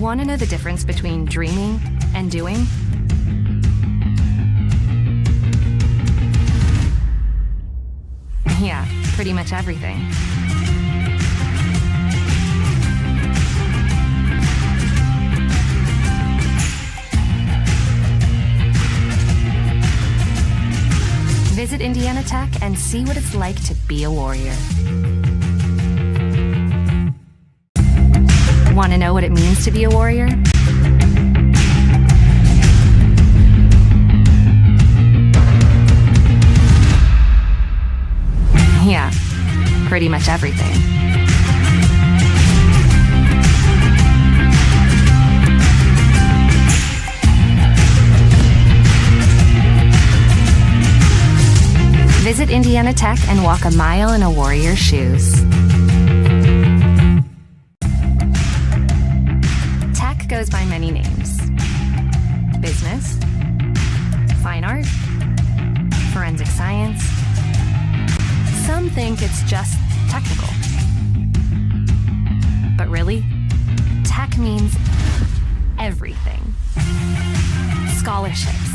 Want to know the difference between dreaming and doing? Yeah, pretty much everything. Visit Indiana Tech and see what it's like to be a warrior. Want to know what it means to be a warrior? Yeah, pretty much everything. Visit Indiana Tech and walk a mile in a warrior's shoes. Tech goes by many names. Business, fine art, forensic science. Some think it's just technical. But really, tech means everything. Scholarships,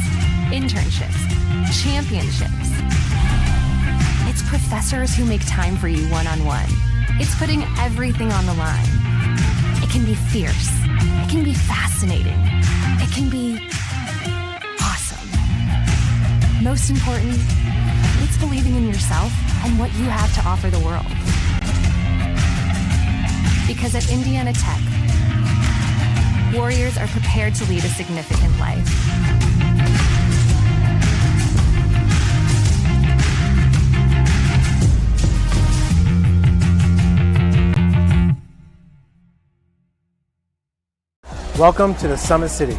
internships, championships. It's professors who make time for you one-on-one. It's putting everything on the line. It can be fierce. It can be fascinating. It can be awesome. Most important, it's believing in yourself and what you have to offer the world. Because at Indiana Tech, warriors are prepared to lead a significant life. Welcome to the Summit City,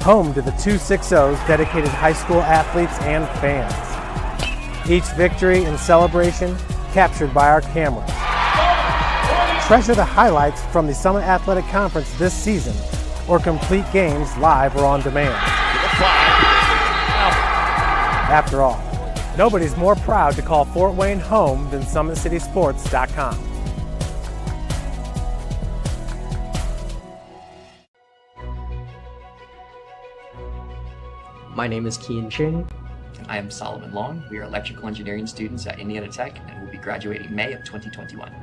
home to the 260's dedicated high school athletes and fans. Each victory and celebration captured by our cameras. Treasure the highlights from the Summit Athletic Conference this season, or complete games live or on demand. After all, nobody's more proud to call Fort Wayne home than SummitCitySports.com. My name is Kian Ching. I am Solomon Long. We are electrical engineering students at Indiana Tech and will be graduating May of 2021.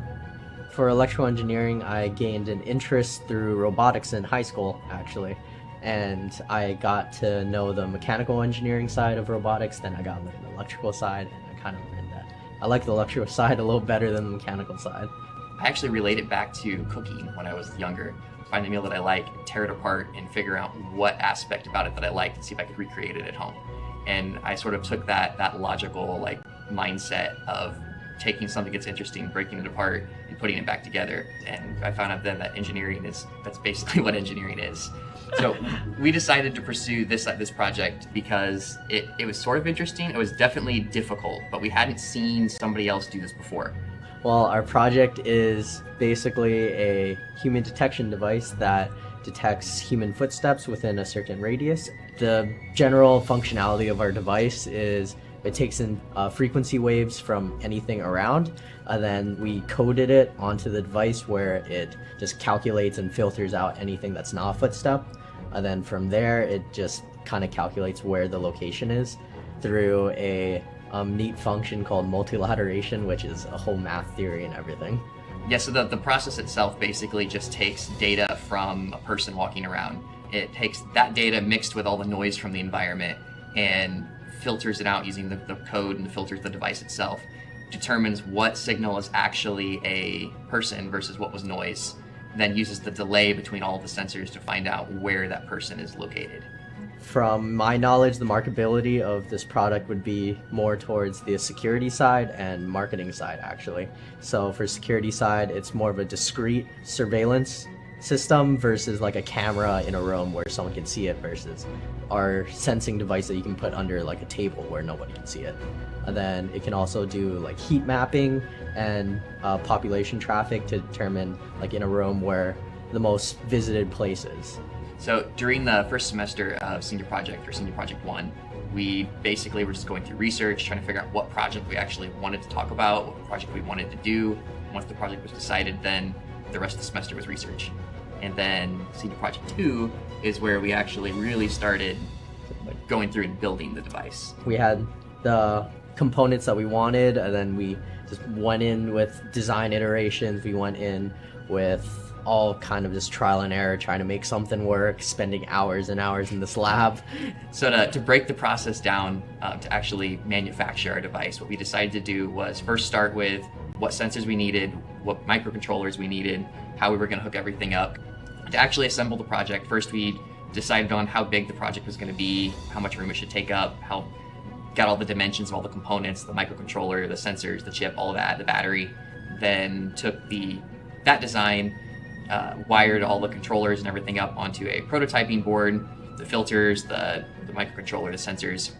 For electrical engineering, I gained an interest through robotics in high school, actually. And I got to know the mechanical engineering side of robotics, then I got into the electrical side, and I kind of learned that I like the electrical side a little better than the mechanical side. I actually relate it back to cooking when I was younger. Find a meal that I like, tear it apart, and figure out what aspect about it that I liked and see if I could recreate it at home. And I sort of took that logical mindset of taking something that's interesting, breaking it apart, and putting it back together. And I found out then that that's basically what engineering is. So we decided to pursue this project because it was sort of interesting. It was definitely difficult, but we hadn't seen somebody else do this before. Well, our project is basically a human detection device that detects human footsteps within a certain radius. The general functionality of our device is it takes in frequency waves from anything around, and then we coded it onto the device where it just calculates and filters out anything that's not a footstep. And then from there, it just kind of calculates where the location is through a neat function called multilateration, which is a whole math theory and everything. Yeah, so the process itself basically just takes data from a person walking around. It takes that data mixed with all the noise from the environment and filters it out using the code and filters the device itself, determines what signal is actually a person versus what was noise, then uses the delay between all of the sensors to find out where that person is located. From my knowledge, the marketability of this product would be more towards the security side and marketing side, actually. So for security side, it's more of a discrete surveillance system versus like a camera in a room where someone can see it, versus our sensing device that you can put under like a table where nobody can see it. And then it can also do like heat mapping and population traffic to determine like in a room where the most visited places. So during the first semester of Senior Project, or Senior Project 1, we basically were just going through research, trying to figure out what project we actually wanted to talk about, what project we wanted to do. Once the project was decided, then the rest of the semester was research. And then senior project 2 is where we actually really started going through and building the device. We had the components that we wanted, and then we just went in with design iterations. We went in with all kind of just trial and error, trying to make something work, spending hours and hours in this lab. So to break the process down to actually manufacture our device, what we decided to do was first start with what sensors we needed, what microcontrollers we needed, how we were going to hook everything up. To actually assemble the project, first we decided on how big the project was going to be, how much room it should take up, got all the dimensions of all the components, the microcontroller, the sensors, the chip, all of that, the battery. Then took that design, wired all the controllers and everything up onto a prototyping board, the filters, the microcontroller, the sensors,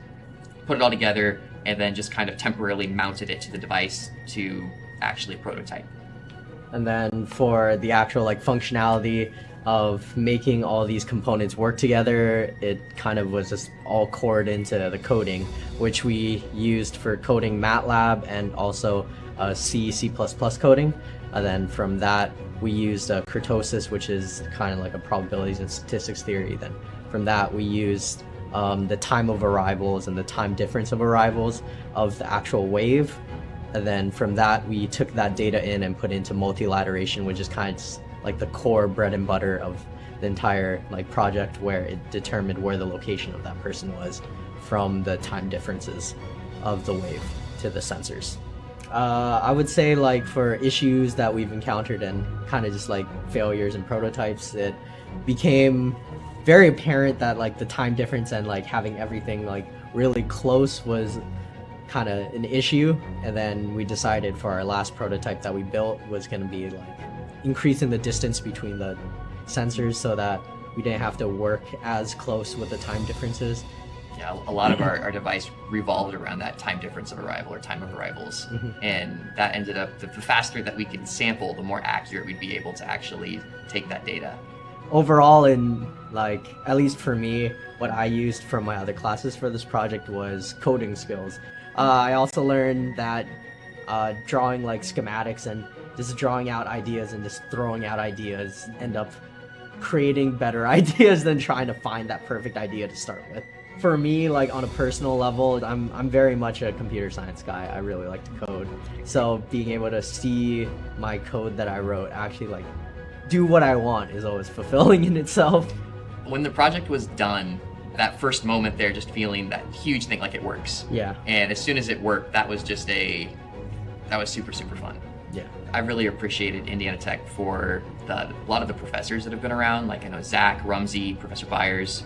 put it all together, and then just kind of temporarily mounted it to the device to actually prototype. And then for the actual functionality of making all these components work together, it kind of was just all cored into the coding, which we used for coding MATLAB and also C coding. And then from that, we used kurtosis, which is kind of like a probabilities and statistics theory. Then from that, we used the time of arrivals and the time difference of arrivals of the actual wave. And then from that, we took that data in and put into multilateration, which is kind of like the core bread and butter of the entire project, where it determined where the location of that person was from the time differences of the wave to the sensors. I would say for issues that we've encountered and kind of just failures and prototypes, it became very apparent that the time difference and having everything really close was kind of an issue. And then we decided for our last prototype that we built was going to be increasing the distance between the sensors so that we didn't have to work as close with the time differences. Yeah, a lot of our device revolved around that time difference of arrival or time of arrivals. And that ended up, the faster that we could sample, the more accurate we'd be able to actually take that data. Overall, in at least for me, what I used from my other classes for this project was coding skills. I also learned that drawing schematics and just drawing out ideas and just throwing out ideas end up creating better ideas than trying to find that perfect idea to start with. For me, on a personal level, I'm very much a computer science guy. I really like to code. So being able to see my code that I wrote actually do what I want is always fulfilling in itself. When the project was done, that first moment there, just feeling that huge thing it works. Yeah. And as soon as it worked, that was just that was super, super fun. Yeah. I really appreciated Indiana Tech for a lot of the professors that have been around. I know Zach, Rumsey, Professor Byers,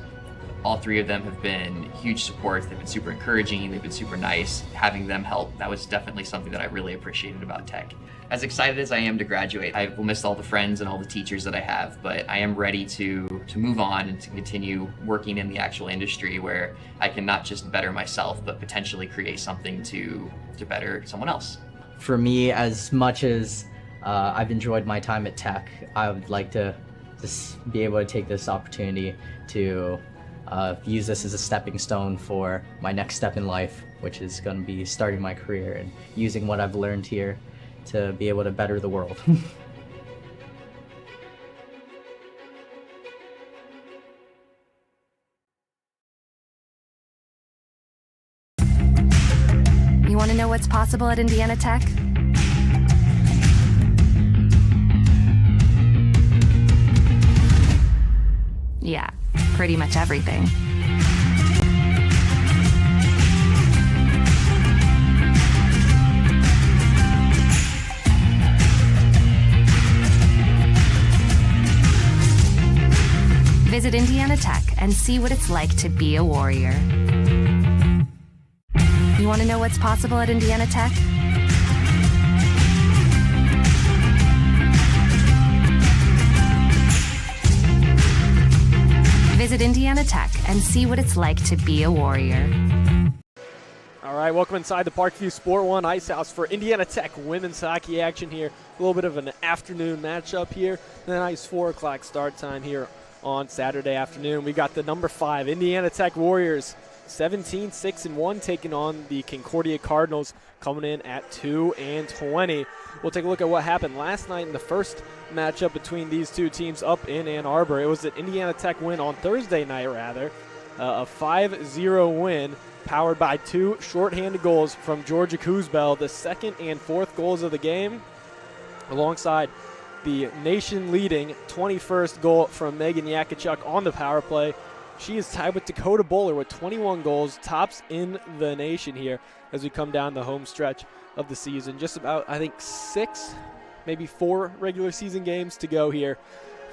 all three of them have been huge supports. They've been super encouraging. They've been super nice. Having them help, that was definitely something that I really appreciated about Tech. As excited as I am to graduate, I will miss all the friends and all the teachers that I have, but I am ready to move on and to continue working in the actual industry where I can not just better myself, but potentially create something to better someone else. For me, as much as I've enjoyed my time at Tech, I would like to just be able to take this opportunity to use this as a stepping stone for my next step in life, which is going to be starting my career and using what I've learned here to be able to better the world. You want to know what's possible at Indiana Tech? Yeah, pretty much everything. Visit Indiana Tech and see what it's like to be a warrior. You want to know what's possible at Indiana Tech? Visit Indiana Tech and see what it's like to be a warrior. All right, welcome inside the Parkview Sport One Ice House for Indiana Tech women's hockey action here. A little bit of an afternoon matchup here. Then nice 4 o'clock start time here on Saturday afternoon. We got the number 5 Indiana Tech Warriors 17-6-1, taking on the Concordia Cardinals, coming in at 2-20. We'll take a look at what happened last night in the first matchup between these two teams up in Ann Arbor. It was an Indiana Tech win on Thursday night, a 5-0 win, powered by 2 shorthanded goals from Georgia Kuzbel, the second and fourth goals of the game, alongside the nation-leading 21st goal from Megan Yakachuk on the power play. She is tied with Dakota Bowler with 21 goals, tops in the nation here as we come down the home stretch of the season. Just about, I think, 6, maybe 4 regular season games to go here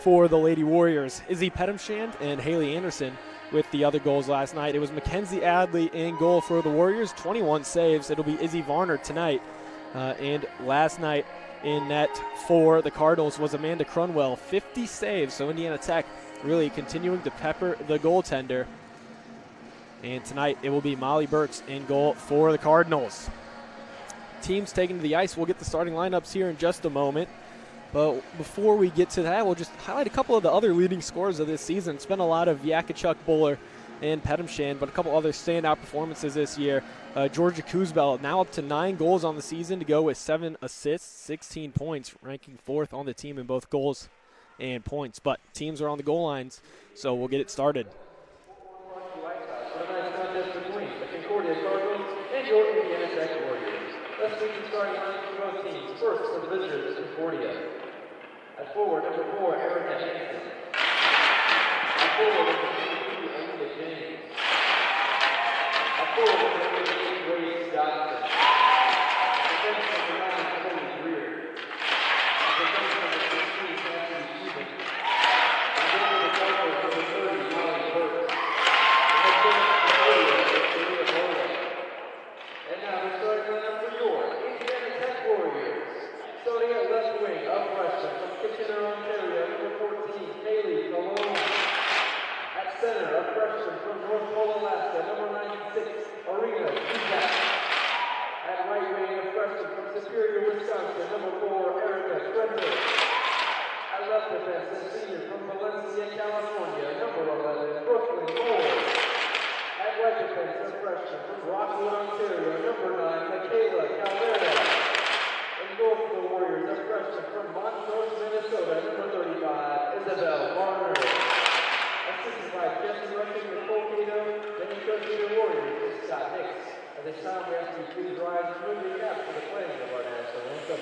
for the Lady Warriors. Izzy Pettimshand and Haley Anderson with the other goals last night. It was Mackenzie Adley in goal for the Warriors, 21 saves. It'll be Izzy Varner tonight. And last night in net for the Cardinals was Amanda Crunwell, 50 saves. So Indiana Tech really continuing to pepper the goaltender. And tonight it will be Molly Burks in goal for the Cardinals. Teams taken to the ice. We'll get the starting lineups here in just a moment. But before we get to that, we'll just highlight a couple of the other leading scorers of this season. It's been a lot of Yakachuk, Bowler, and Pettimshand, but a couple other standout performances this year. Georgia Kuzbel now up to 9 goals on the season to go with 7 assists, 16 points, ranking 4th on the team in both goals and points. But teams are on the goal lines, so we'll get it started. Concordia Cardinals and your Indiana Tech Warriors. Let's meet the starting lineup for both teams. First, for the visitors, Concordia. At forward, number 4, Erica Hansen. At forward, number 2, Anita James. At forward, number 8, Grace Dodson. Defense number 9, Cody Greer. Defense number 16, Cassidy Stevens. And then for the Cardinals, number 30, Molly Burks. And now the starting lineup for your Indiana Tech Warriors. Starting at left wing, up freshman from Kitchener, Ontario, number 14, Haley Malone. At center, up freshman from North Pole, Alaska, number 96, Arena Zuzak. At right wing, a freshman from Superior, Wisconsin, number 4, Erica Krenter. At left defense, a senior from Valencia, California, number 11, Brooklyn Moore. At right defense, a freshman from Rockwood, Ontario, number 9, Michaela Calvera. In goal for the Warriors, a freshman from Montrose, Minnesota, number 35, Isabel Varner. Assisted by Jesse Rushing, Nicole Cato, then coaching the Warriors is Scott Hicks. At this time, we ask you to please rise and move your caps for the playing of our national anthem.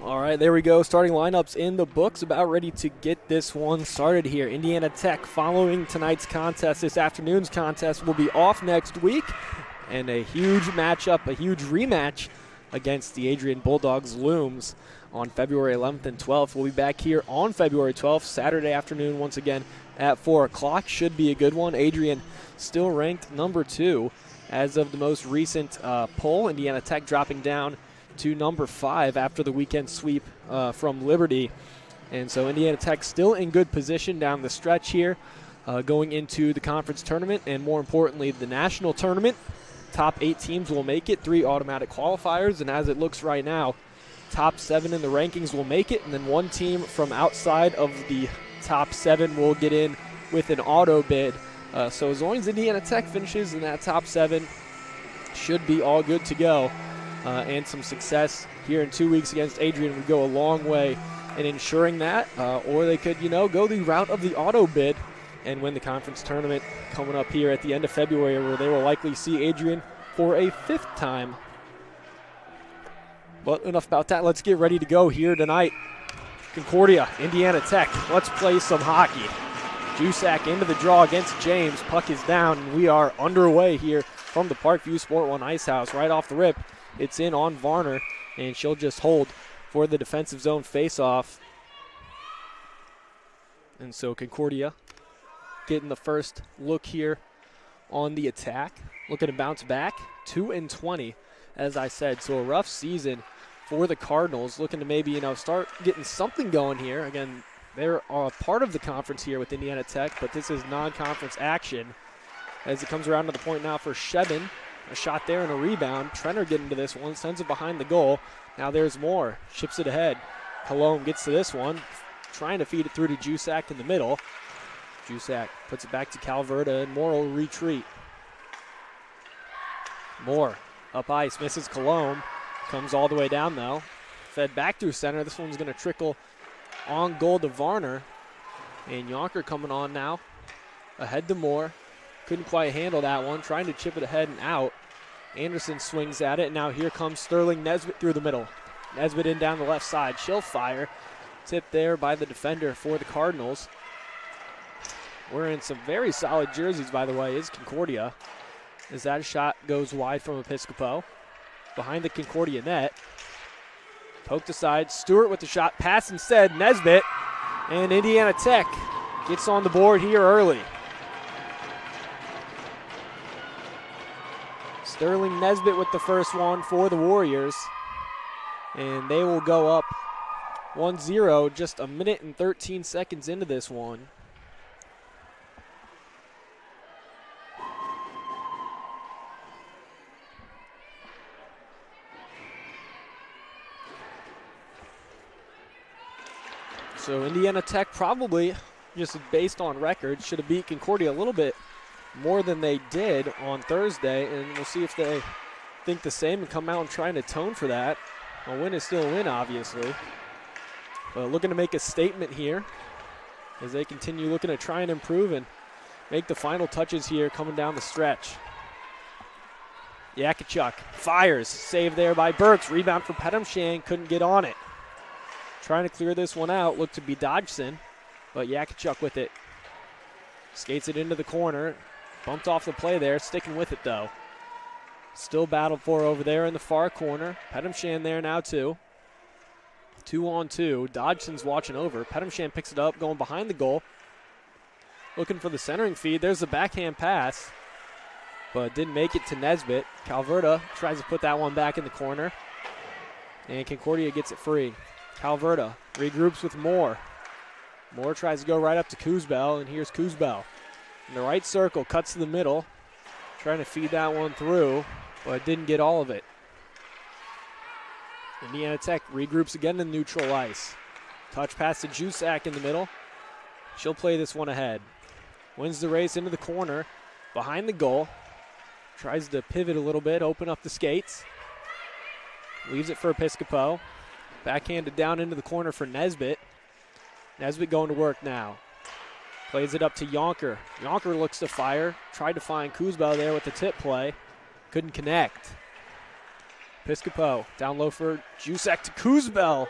All right, there we go. Starting lineups in the books. About ready to get this one started here. Indiana Tech, following tonight's contest, this afternoon's contest, will be off next week. And a huge matchup, a huge rematch against the Adrian Bulldogs looms on February 11th and 12th. We'll be back here on February 12th, Saturday afternoon, once again at 4 o'clock. Should be a good one. Adrian still ranked number 2 as of the most recent poll. Indiana Tech dropping down to number 5 after the weekend sweep from Liberty. And so Indiana Tech still in good position down the stretch here, going into the conference tournament and, more importantly, the national tournament. top 8 teams will make it, 3 automatic qualifiers, and as it looks right now, top 7 in the rankings will make it, and then 1 team from outside of the top 7 will get in with an auto bid. So as long as Indiana Tech finishes in that top 7, should be all good to go. And some success here in 2 weeks against Adrian would go a long way in ensuring that. Or they could, go the route of the auto bid and win the conference tournament coming up here at the end of February, where they will likely see Adrian for a 5th time. But enough about that. Let's get ready to go here tonight. Concordia, Indiana Tech. Let's play some hockey. Jusak into the draw against James. Puck is down, and we are underway here from the Parkview Sport One Ice House. Right off the rip, it's in on Varner, and she'll just hold for the defensive zone faceoff. And so Concordia getting the first look here on the attack. Looking to bounce back, 2-20, as I said. So a rough season for the Cardinals, looking to maybe, start getting something going here. Again, they're a part of the conference here with Indiana Tech, but this is non-conference action as it comes around to the point now for Shebin. A shot there and a rebound. Trenner getting to this one, sends it behind the goal. Now there's more, ships it ahead. Cologne gets to this one, trying to feed it through to Jusak in the middle. Jusak puts it back to Calverta, and Moore will retreat. Moore up ice, misses Cologne. Comes all the way down, though. Fed back through center. This one's going to trickle on goal to Varner. And Yonker coming on now. Ahead to Moore. Couldn't quite handle that one. Trying to chip it ahead and out. Anderson swings at it. Now here comes Sterling Nesbitt through the middle. Nesbitt in down the left side. She'll fire. Tipped there by the defender for the Cardinals. Wearing some very solid jerseys, by the way, is Concordia. As that shot goes wide from Episcopo. Behind the Concordia net. Poked aside. Stewart with the shot. Pass instead. Nesbitt. And Indiana Tech gets on the board here early. Sterling Nesbitt with the first one for the Warriors. And they will go up 1-0 just a minute and 13 seconds into this one. So Indiana Tech probably, just based on record, should have beat Concordia a little bit more than they did on Thursday, and we'll see if they think the same and come out and try and atone for that. A win is still a win, obviously. But looking to make a statement here as they continue looking to try and improve and make the final touches here coming down the stretch. Yakachuk fires, save there by Burks. Rebound for Pedamshan, couldn't get on it. Trying to clear this one out, looked to be Dodgson, but Yakachuk with it. Skates it into the corner. Bumped off the play there, sticking with it though. Still battled for over there in the far corner. Pedamshan there now too. 2-on-2. Dodgson's watching over. Pedamshan picks it up, going behind the goal. Looking for the centering feed. There's the backhand pass, but didn't make it to Nesbitt. Calverta tries to put that one back in the corner, and Concordia gets it free. Calverta regroups with Moore. Moore tries to go right up to Kuzbel, and here's Kuzbel. In the right circle, cuts to the middle. Trying to feed that one through, but didn't get all of it. Indiana Tech regroups again in neutral ice. Touch pass to Jusak in the middle. She'll play this one ahead. Wins the race into the corner, behind the goal. Tries to pivot a little bit, open up the skates. Leaves it for Episcopo. Backhanded down into the corner for Nesbitt. Nesbitt going to work now. Plays it up to Yonker. Yonker looks to fire. Tried to find Kuzbel there with the tip play. Couldn't connect. Episcopo down low for Jusak to Kuzbel.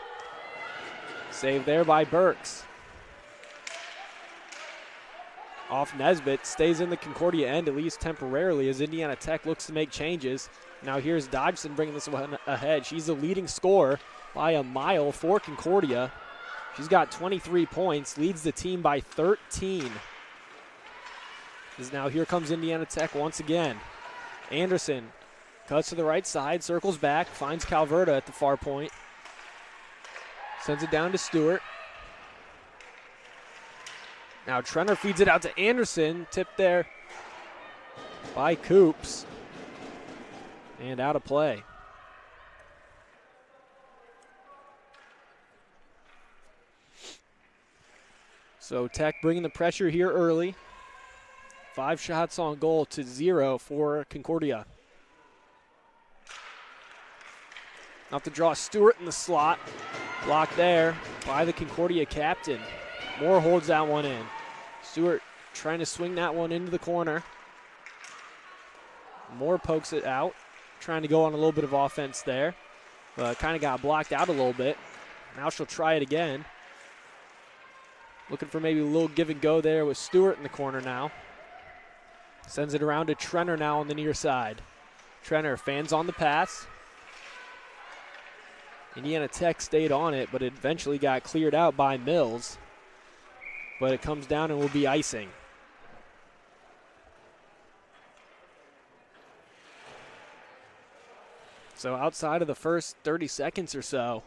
Saved there by Burks. Off Nesbitt. Stays in the Concordia end, at least temporarily, as Indiana Tech looks to make changes. Now here's Dodgson bringing this one ahead. She's the leading scorer by a mile for Concordia. She's got 23 points, leads the team by 13. As now here comes Indiana Tech once again. Anderson cuts to the right side, circles back, finds Calverta at the far point. Sends it down to Stewart. Now Trenner feeds it out to Anderson, tipped there by Coops. And out of play. So Tech bringing the pressure here early. 5 shots on goal to 0 for Concordia. Off the draw, Stewart in the slot. Blocked there by the Concordia captain. Moore holds that one in. Stewart trying to swing that one into the corner. Moore pokes it out, trying to go on a little bit of offense there. Kind of got blocked out a little bit. Now she'll try it again. Looking for maybe a little give and go there with Stewart in the corner now. Sends it around to Trenner now on the near side. Trenner fans on the pass. Indiana Tech stayed on it, but it eventually got cleared out by Mills. But it comes down and will be icing. So outside of the first 30 seconds or so,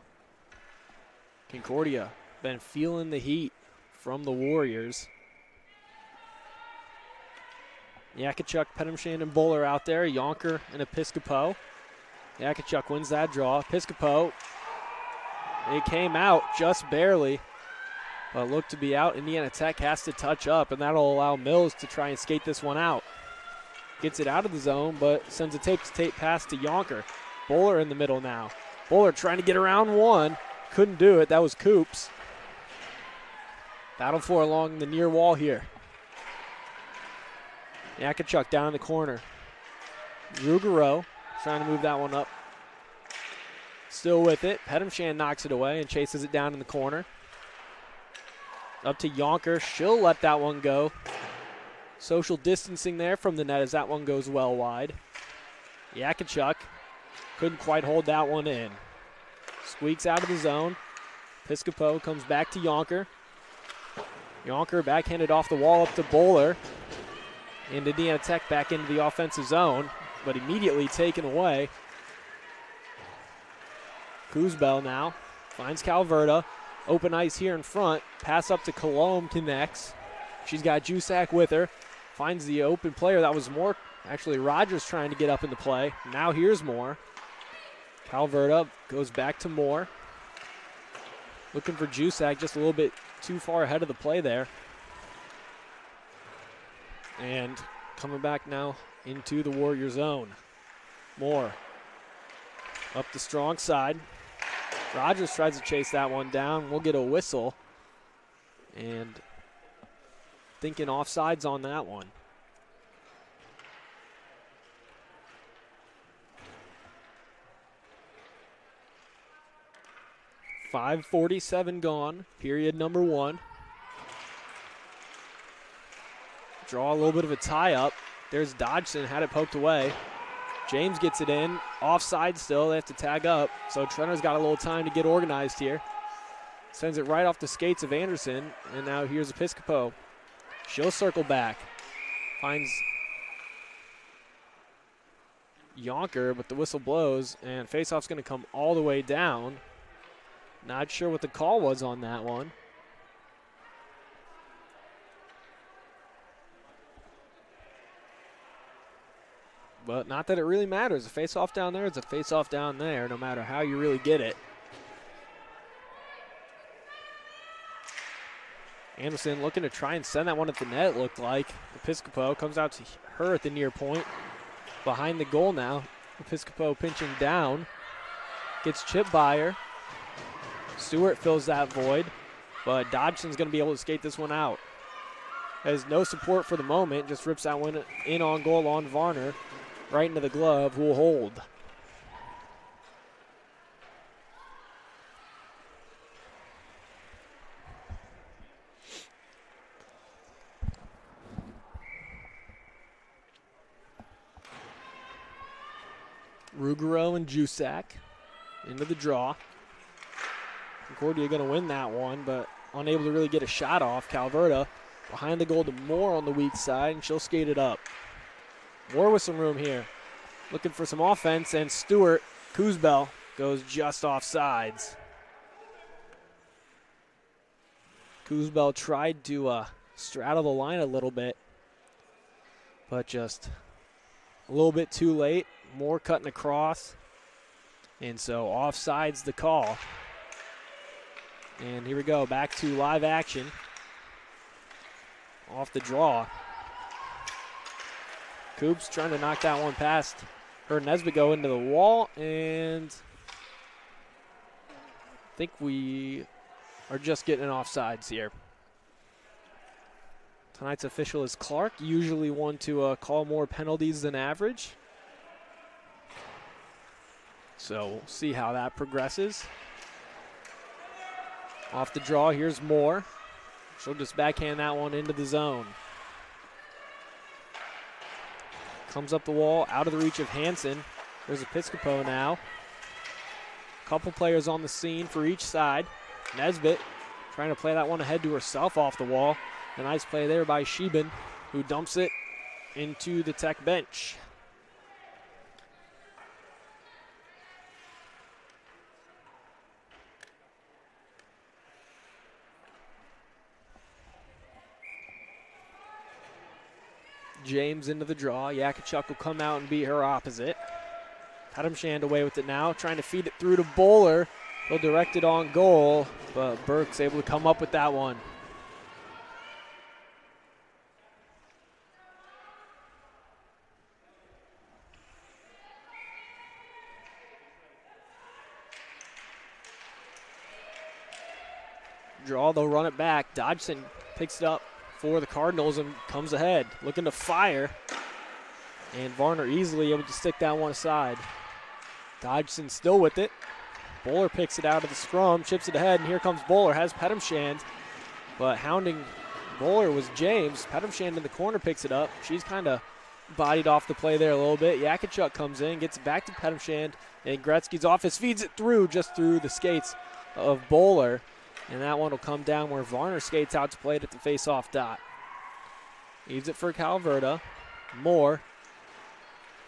Concordia been feeling the heat from the Warriors. Yakachuk, Pedamshan, and Bowler out there. Yonker and Episcopo. Yakachuk wins that draw. Episcopo, it came out just barely, but looked to be out. Indiana Tech has to touch up, and that'll allow Mills to try and skate this one out. Gets it out of the zone, but sends a tape-to-tape pass to Yonker. Bowler in the middle now. Bowler trying to get around one. Couldn't do it. That was Coops. Battle for along the near wall here. Yakachuk down in the corner. Ruggiero trying to move that one up. Still with it. Pedamshan knocks it away and chases it down in the corner. Up to Yonker. She'll let that one go. Social distancing there from the net as that one goes well wide. Yakachuk couldn't quite hold that one in. Squeaks out of the zone. Episcopo comes back to Yonker. Yonker backhanded off the wall up to Bowler. And Indiana Tech back into the offensive zone, but immediately taken away. Kuzbel now finds Calverta. Open ice here in front. Pass up to Colombe, connects. She's got Jusak with her. Finds the open player. That was Moore. Actually, Rogers trying to get up in the play. Now here's Moore. Calverta goes back to Moore. Looking for Jusak, just a little bit too far ahead of the play there. And coming back now into the Warrior zone. Moore up the strong side. Rogers tries to chase that one down. We'll get a whistle. And thinking offsides on that one. .547 gone, period number 1. Draw a little bit of a tie-up. There's Dodgson, had it poked away. James gets it in, offside still, they have to tag up. So Trenner's got a little time to get organized here. Sends it right off the skates of Anderson, and now here's Episcopo. She'll circle back. Finds Yonker, but the whistle blows, and faceoff's gonna come all the way down. Not sure what the call was on that one. But not that it really matters. A face-off down there is a face-off down there, no matter how you really get it. Anderson looking to try and send that one at the net, it looked like. Episcopo comes out to her at the near point. Behind the goal now. Episcopo pinching down. Gets chipped by her. Stewart fills that void, but Dodgson's going to be able to skate this one out. Has no support for the moment, just rips that one in on goal on Varner, right into the glove, who will hold. Ruggiero and Jusak into the draw. Concordia going to win that one, but unable to really get a shot off. Calverta behind the goal to Moore on the weak side, and she'll skate it up. Moore with some room here. Looking for some offense, and Stewart, Kuzbel, goes just off sides. Kuzbel tried to straddle the line a little bit, but just a little bit too late. Moore cutting across. And so offside's the call. And here we go, back to live action. Off the draw. Coops trying to knock that one past her. Nesbitt go into the wall, and I think we are just getting offsides here. Tonight's official is Clark, usually one to call more penalties than average. So we'll see how that progresses. Off the draw, here's Moore. She'll just backhand that one into the zone. Comes up the wall, out of the reach of Hansen. There's Episcopo now. Couple players on the scene for each side. Nesbitt trying to play that one ahead to herself off the wall. A nice play there by Sheben, who dumps it into the Tech bench. James into the draw. Yakachuk will come out and beat her opposite. Shand away with it now, trying to feed it through to Bowler. He'll direct it on goal, but Burke's able to come up with that one. Draw, they'll run it back. Dodgson picks it up for the Cardinals and comes ahead, looking to fire. And Varner easily able to stick that one aside. Dodgson still with it. Bowler picks it out of the scrum, chips it ahead, and here comes Bowler, has Pedamshand. But hounding Bowler was James. Pedamshand in the corner picks it up. She's kind of bodied off the play there a little bit. Yakachuk comes in, gets it back to Pedamshand, and Gretzky's office feeds it through, just through the skates of Bowler. And that one will come down where Varner skates out to play it at the face-off dot. Leaves it for Calverta. Moore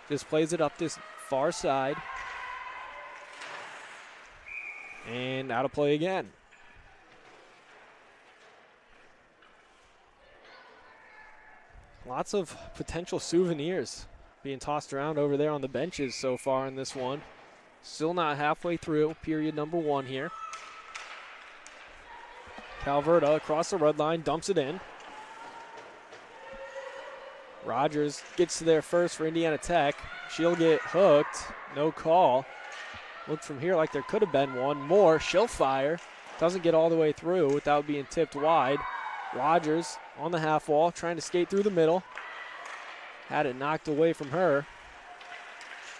just plays it up this far side. And out of play again. Lots of potential souvenirs being tossed around over there on the benches so far in this one. Still not halfway through period number 1 here. Calverta across the red line, dumps it in. Rogers gets to there first for Indiana Tech. She'll get hooked, no call. Looked from here like there could have been one more. She'll fire, doesn't get all the way through without being tipped wide. Rogers on the half wall, trying to skate through the middle. Had it knocked away from her.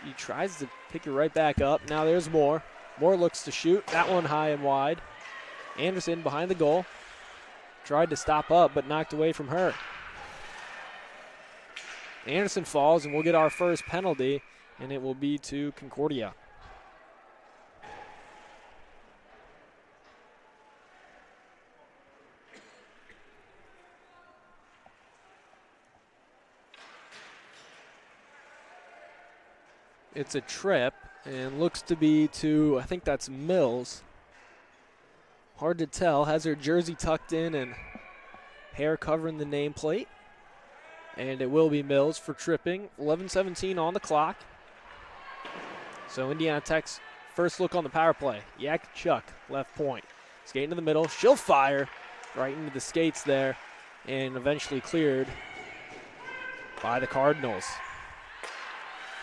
She tries to pick it right back up. Now there's Moore. Moore looks to shoot, that one high and wide. Anderson behind the goal. Tried to stop up, but knocked away from her. Anderson falls, and we'll get our first penalty, and it will be to Concordia. It's a trip, and looks to be to, I think that's Mills. Hard to tell. Has her jersey tucked in and hair covering the nameplate. And it will be Mills for tripping. 11:17 on the clock. So Indiana Tech's first look on the power play. Yakachuk, left point. Skating to the middle. She'll fire right into the skates there. And eventually cleared by the Cardinals.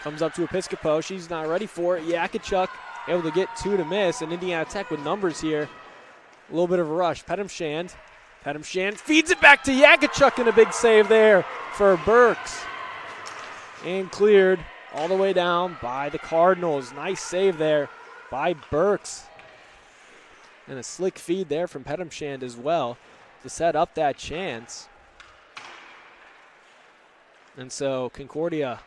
Comes up to Episcopo. She's not ready for it. Yakachuk able to get 2 to miss. And Indiana Tech with numbers here. A little bit of a rush. Pedamshand feeds it back to Yakachuk, and a big save there for Burks. And cleared all the way down by the Cardinals. Nice save there by Burks. And a slick feed there from Pedamshand as well to set up that chance. And so Concordia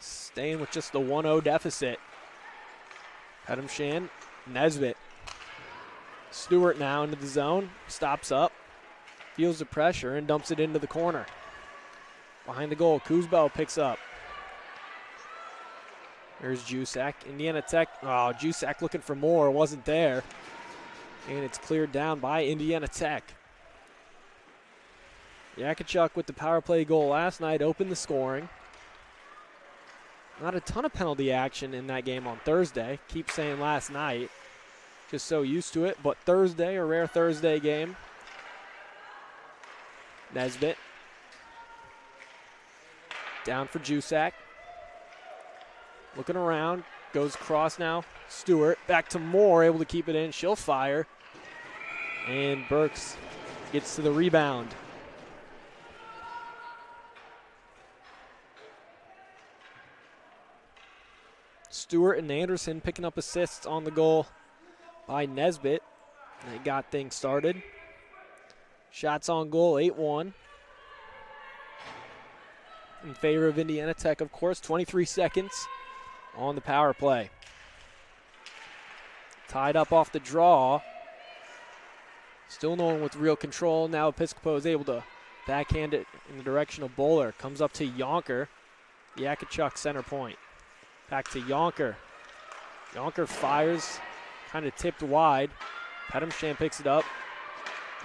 staying with just the 1-0 deficit. Pedamshand, Nesbitt. Stewart now into the zone, stops up, feels the pressure, and dumps it into the corner. Behind the goal, Kuzbel picks up. There's Jusak. Indiana Tech, Jusak looking for more, wasn't there. And it's cleared down by Indiana Tech. Yakachuk with the power play goal last night opened the scoring. Not a ton of penalty action in that game on Thursday. Keep saying last night. Just so used to it. But Thursday, a rare Thursday game. Nesbitt. Down for Jusak. Looking around. Goes across now. Stewart. Back to Moore. Able to keep it in. She'll fire. And Burks gets to the rebound. Stewart and Anderson picking up assists on the goal by Nesbitt. They got things started. Shots on goal, 8-1. In favor of Indiana Tech, of course. 23 seconds on the power play. Tied up off the draw. Still no one with real control. Now Episcopo is able to backhand it in the direction of Bowler. Comes up to Yonker. Yakachuk center point. Back to Yonker. Yonker fires, kind of tipped wide. Pedamshan picks it up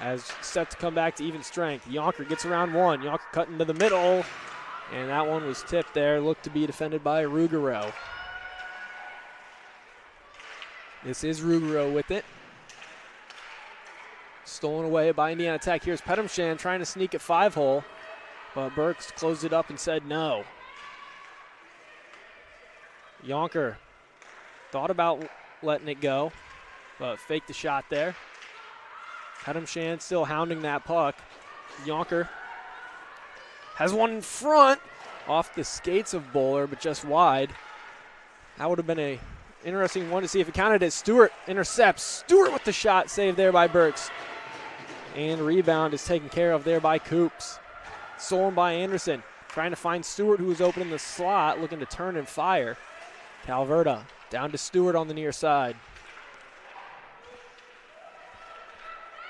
as set to come back to even strength. Yonker gets around one. Yonker cutting to the middle, and that one was tipped there. Looked to be defended by Ruggiero. This is Ruggiero with it. Stolen away by Indiana Tech. Here's Pedamshan trying to sneak at 5-hole, but Burks closed it up and said no. Yonker thought about letting it go, but faked the shot there. Pedamshan still hounding that puck. Yonker has one in front off the skates of Bowler, but just wide. That would have been a interesting one to see if it counted as Stewart intercepts. Stewart with the shot saved there by Burks. And rebound is taken care of there by Coops. Stolen by Anderson. Trying to find Stewart, who was open in the slot, looking to turn and fire. Calverta down to Stewart on the near side.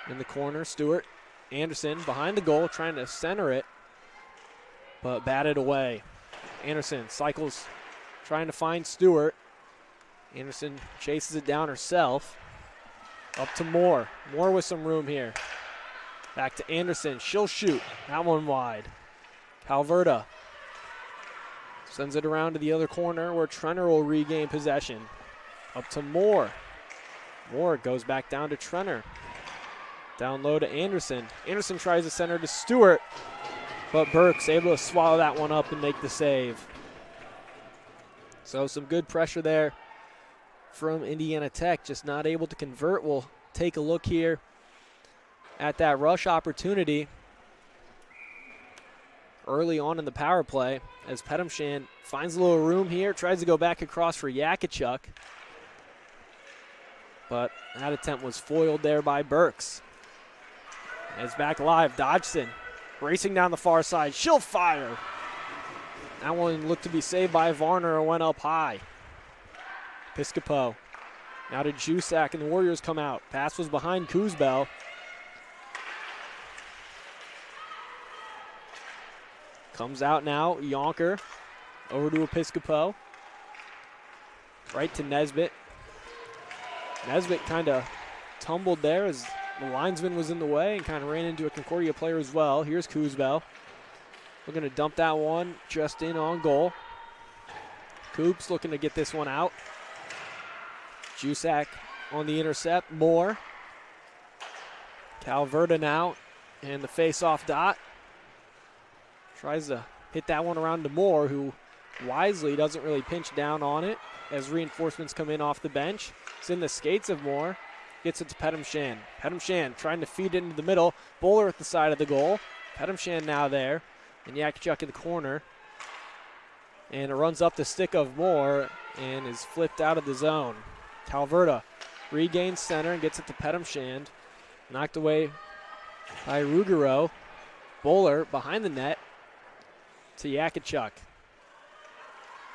In the corner, Stewart. Anderson behind the goal, trying to center it, but batted away. Anderson cycles, trying to find Stewart. Anderson chases it down herself. Up to Moore. Moore with some room here. Back to Anderson. She'll shoot. That one wide. Calverta sends it around to the other corner where Trenner will regain possession. Up to Moore. Moore goes back down to Trenner. Down low to Anderson. Anderson tries to center to Stewart, but Burks able to swallow that one up and make the save. So some good pressure there from Indiana Tech, just not able to convert. We'll take a look here at that rush opportunity early on in the power play as Pedamshan finds a little room here, tries to go back across for Yakachuk, but that attempt was foiled there by Burks. It's back live. Dodgson racing down the far side. She'll fire. That one looked to be saved by Varner and went up high. Piscopo. Now to Jusak, and the Warriors come out. Pass was behind Kuzbel. Comes out now. Yonker over to Episcopo. Right to Nesbitt. Nesbitt kind of tumbled there as the linesman was in the way and kind of ran into a Concordia player as well. Here's Kuzbel. We're going to dump that one just in on goal. Coops looking to get this one out. Jusak on the intercept. Moore. Calverta now. And the face-off dot. Tries to hit that one around to Moore, who wisely doesn't really pinch down on it as reinforcements come in off the bench. It's in the skates of Moore. Gets it to Pedamshan. Pedamshan trying to feed it into the middle. Bowler at the side of the goal. Pedamshan now there. And Yakachuk in the corner. And it runs up the stick of Moore and is flipped out of the zone. Calverta regains center and gets it to Pedamshan. Knocked away by Ruggiero. Bowler behind the net to Yakachuk.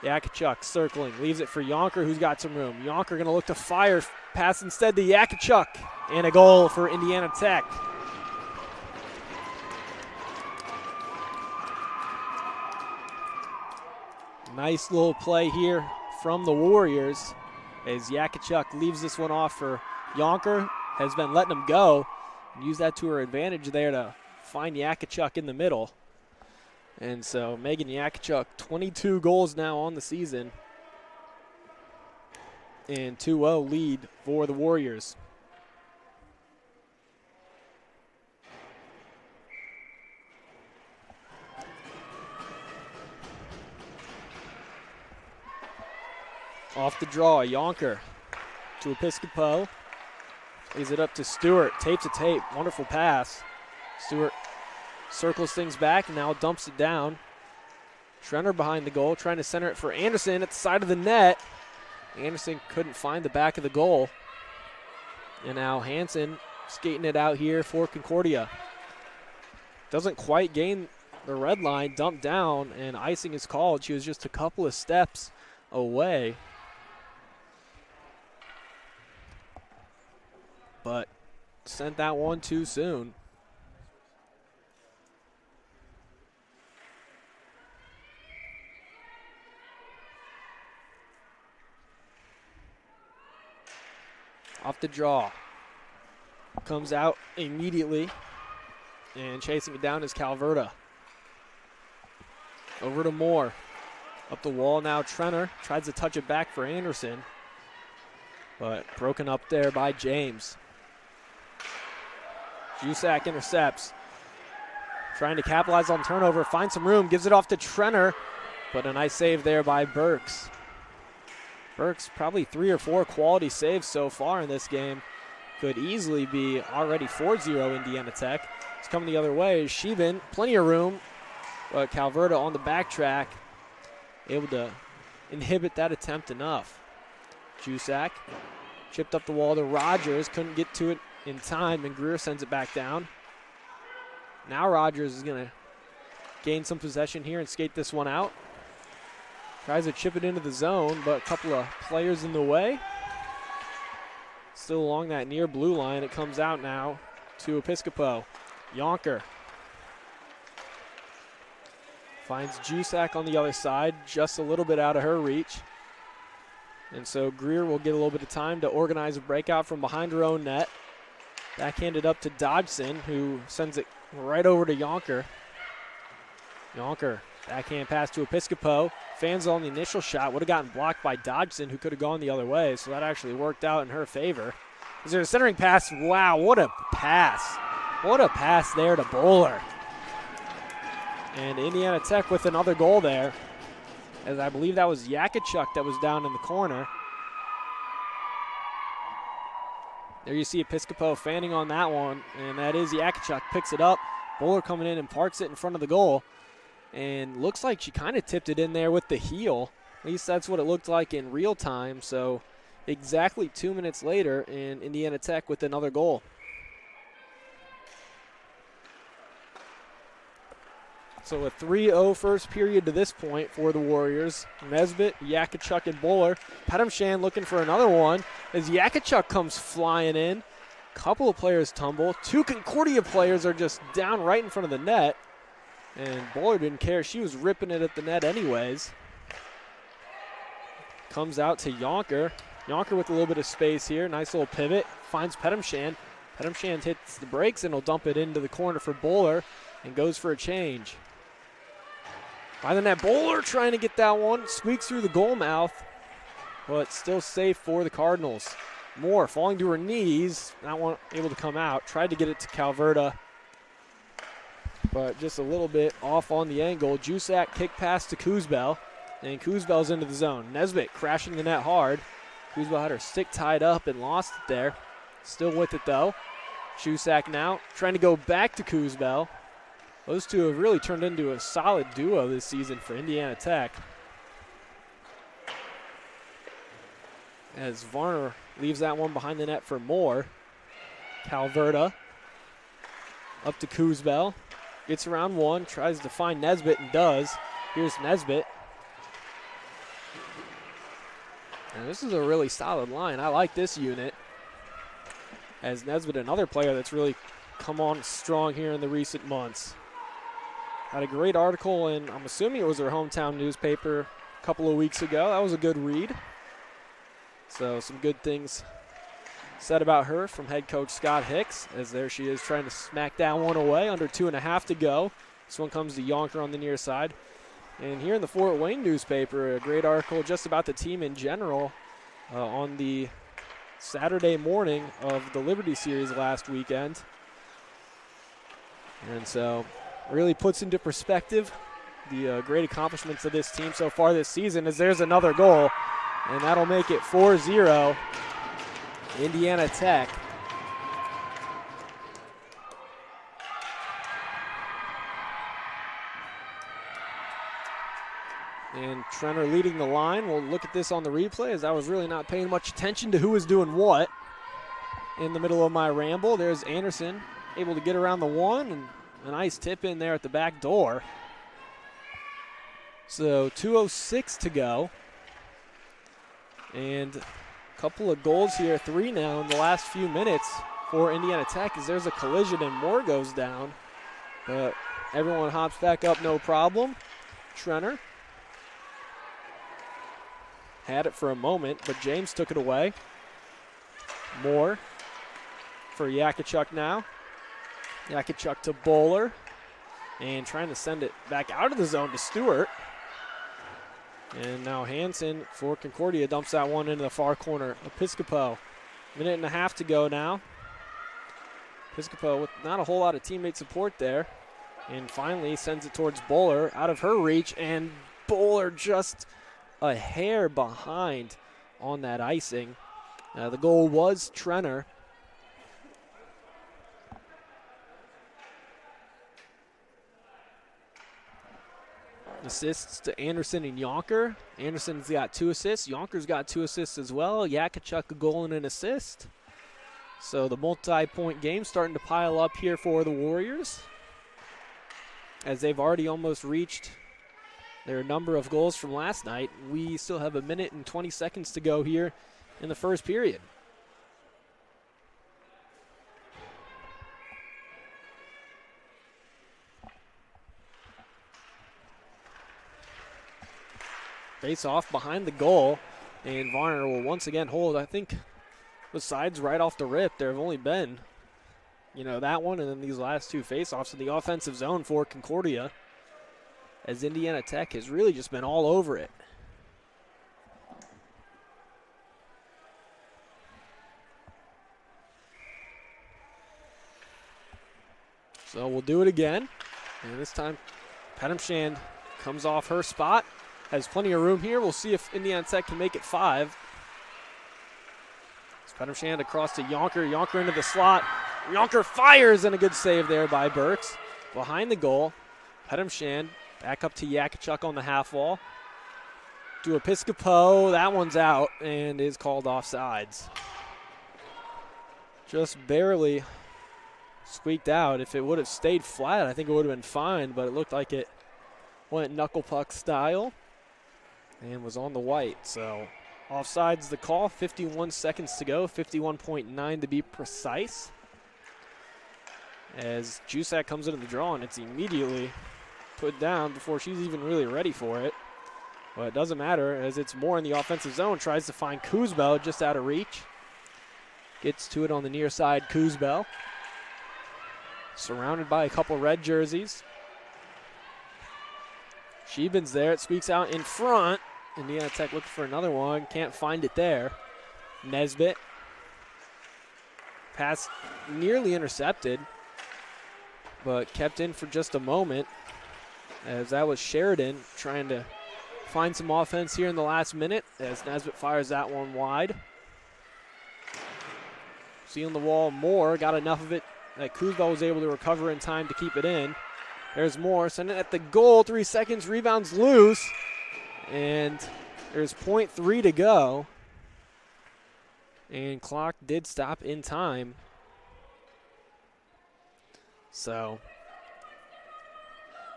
Yakachuk circling, leaves it for Yonker, who's got some room. Yonker going to look to fire, pass instead to Yakachuk, and a goal for Indiana Tech. Nice little play here from the Warriors as Yakachuk leaves this one off for Yonker, has been letting him go, and use that to her advantage there to find Yakachuk in the middle. And so Megan Yakachuk, 22 goals now on the season. And 2-0 lead for the Warriors. Off the draw, Yonker to Episcopo. Lays it up to Stewart, tape to tape, wonderful pass. Stewart circles things back and now dumps it down. Trenner behind the goal, trying to center it for Anderson at the side of the net. Anderson couldn't find the back of the goal. And now Hansen skating it out here for Concordia. Doesn't quite gain the red line, dumped down, and icing is called. She was just a couple of steps away. But sent that one too soon. Off the draw. Comes out immediately. And chasing it down is Calverta. Over to Moore. Up the wall now, Trenner tries to touch it back for Anderson. But broken up there by James. Jusak intercepts. Trying to capitalize on turnover, finds some room, gives it off to Trenner. But a nice save there by Burks. Burks probably 3 or 4 quality saves so far in this game. Could easily be already 4-0 Indiana Tech. It's coming the other way. Sheevan, plenty of room. But Calverta on the backtrack, able to inhibit that attempt enough. Jusak chipped up the wall to Rogers. Couldn't get to it in time, and Greer sends it back down. Now Rogers is going to gain some possession here and skate this one out. Tries to chip it into the zone, but a couple of players in the way. Still along that near blue line. It comes out now to Episcopo. Yonker finds Jusak on the other side, just a little bit out of her reach. And so Greer will get a little bit of time to organize a breakout from behind her own net. Backhanded up to Dodgson, who sends it right over to Yonker. Yonker, backhand pass to Episcopo. Fans on the initial shot, would have gotten blocked by Dodgson, who could have gone the other way, so that actually worked out in her favor. Is there a centering pass? Wow, what a pass. What a pass there to Bowler. And Indiana Tech with another goal there, as I believe that was Yakachuk that was down in the corner. There you see Episcopo fanning on that one, and that is Yakachuk. Picks it up. Bowler coming in and parks it in front of the goal. And looks like she kind of tipped it in there with the heel. At least that's what it looked like in real time. So exactly 2 minutes later, and Indiana Tech with another goal. So a 3-0 first period to this point for the Warriors. Nesbitt, Yakachuk, and Bowler. Pedamshan looking for another one as Yakachuk comes flying in. Couple of players tumble. 2 Concordia players are just down right in front of the net. And Bowler didn't care. She was ripping it at the net anyways. Comes out to Yonker. Yonker with a little bit of space here. Nice little pivot. Finds Pedamshan. Pedamshan hits the brakes and will dump it into the corner for Bowler and goes for a change. By the net, Bowler trying to get that one. Squeaks through the goal mouth, but still safe for the Cardinals. Moore falling to her knees. Not one able to come out. Tried to get it to Calverta, but just a little bit off on the angle. Jusak kick pass to Kuzbel, and Kuzbel's into the zone. Nesbitt crashing the net hard. Kuzbel had her stick tied up and lost it there. Still with it though. Jusak now trying to go back to Kuzbel. Those two have really turned into a solid duo this season for Indiana Tech. As Varner leaves that one behind the net for Moore. Calverta up to Kuzbel. Gets around one, tries to find Nesbitt and does. Here's Nesbitt. And this is a really solid line. I like this unit. As Nesbitt, another player that's really come on strong here in the recent months. Had a great article, and I'm assuming it was her hometown newspaper a couple of weeks ago. That was a good read. So some good things said about her from head coach Scott Hicks, as there she is trying to smack that one away. Under 2.5 to go. This one comes to Yonker on the near side. And here in the Fort Wayne newspaper, a great article just about the team in general on the Saturday morning of the Liberty Series last weekend. And so really puts into perspective the great accomplishments of this team so far this season, as there's another goal, and that'll make it 4-0 Indiana Tech. And Trenner leading the line. We'll look at this on the replay, as I was really not paying much attention to who was doing what in the middle of my ramble. There's Anderson able to get around the one, and a nice tip in there at the back door. So 2:06 to go. And a couple of goals here, 3 now in the last few minutes for Indiana Tech, as there's a collision and Moore goes down. But everyone hops back up, no problem. Trenner had it for a moment, but James took it away. Moore for Yakachuk now. Yakachuk to Bowler. And trying to send it back out of the zone to Stewart. And now Hansen for Concordia dumps that one into the far corner. Episcopo, minute and a half to go now. Episcopo with not a whole lot of teammate support there. And finally sends it towards Bowler, out of her reach. And Bowler just a hair behind on that icing. The goal was Trenner. Assists to Anderson and Yonker. Anderson's got 2 assists. Yonker's got 2 assists as well. Yakachuk a goal and an assist. So the multi-point game starting to pile up here for the Warriors, as they've already almost reached their number of goals from last night. We still have a minute and 20 seconds to go here in the first period. Face off behind the goal, and Varner will once again hold. I think the sides right off the rip, there have only been, that one and then these last 2 face-offs in the offensive zone for Concordia, as Indiana Tech has really just been all over it. So we'll do it again, and this time Pedamshand comes off her spot. Has plenty of room here. We'll see if Indiana Tech can make it 5. It's Pedamshand across to Yonker. Yonker into the slot. Yonker fires, and a good save there by Burks. Behind the goal, Pedamshand back up to Yakachuk on the half wall. To Episcopo. That one's out and is called offsides. Just barely squeaked out. If it would have stayed flat, I think it would have been fine, but it looked like it went knuckle puck style and was on the white. So offsides the call, 51 seconds to go, 51.9 to be precise. As Jusak comes into the draw, and it's immediately put down before she's even really ready for it. But it doesn't matter, as it's more in the offensive zone. Tries to find Kuzbel just out of reach. Gets to it on the near side, Kuzbel. Surrounded by a couple red jerseys. Sheeban's there. It squeaks out in front. Indiana Tech looking for another one. Can't find it there. Nesbitt. Pass nearly intercepted, but kept in for just a moment, as that was Sheridan trying to find some offense here in the last minute, as Nesbitt fires that one wide. Sealing the wall, Moore got enough of it that Kuzbel was able to recover in time to keep it in. There's Moore, send it at the goal, 3 seconds, rebounds loose, and there's 0.3 to go. And clock did stop in time. So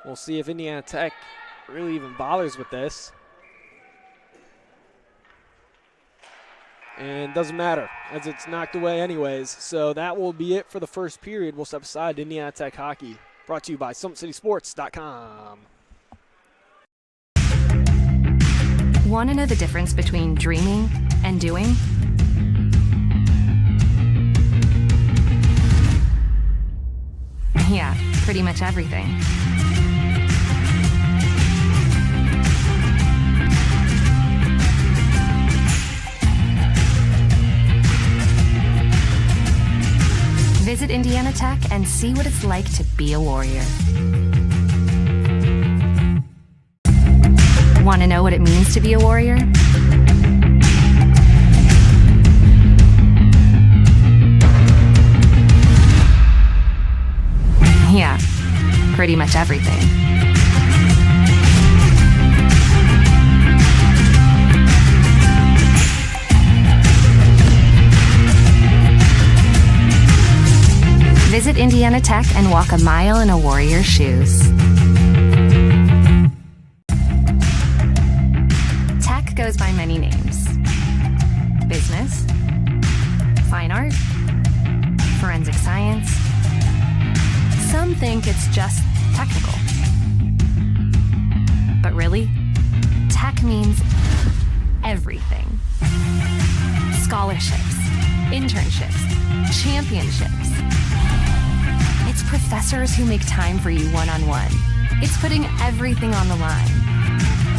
we'll see if Indiana Tech really even bothers with this. And doesn't matter, as it's knocked away anyways. So that will be it for the first period. We'll step aside to Indiana Tech hockey. Brought to you by SummitCitySports.com. Want to know the difference between dreaming and doing? Yeah, pretty much everything. Indiana Tech and see what it's like to be a Warrior. Want to know what it means to be a Warrior? Yeah, pretty much everything. Visit Indiana Tech and walk a mile in a Warrior's shoes. Tech goes by many names. Business, fine art, forensic science. Some think it's just technical. But really, tech means everything. Scholarships, internships, championships. It's professors who make time for you one-on-one. It's putting everything on the line.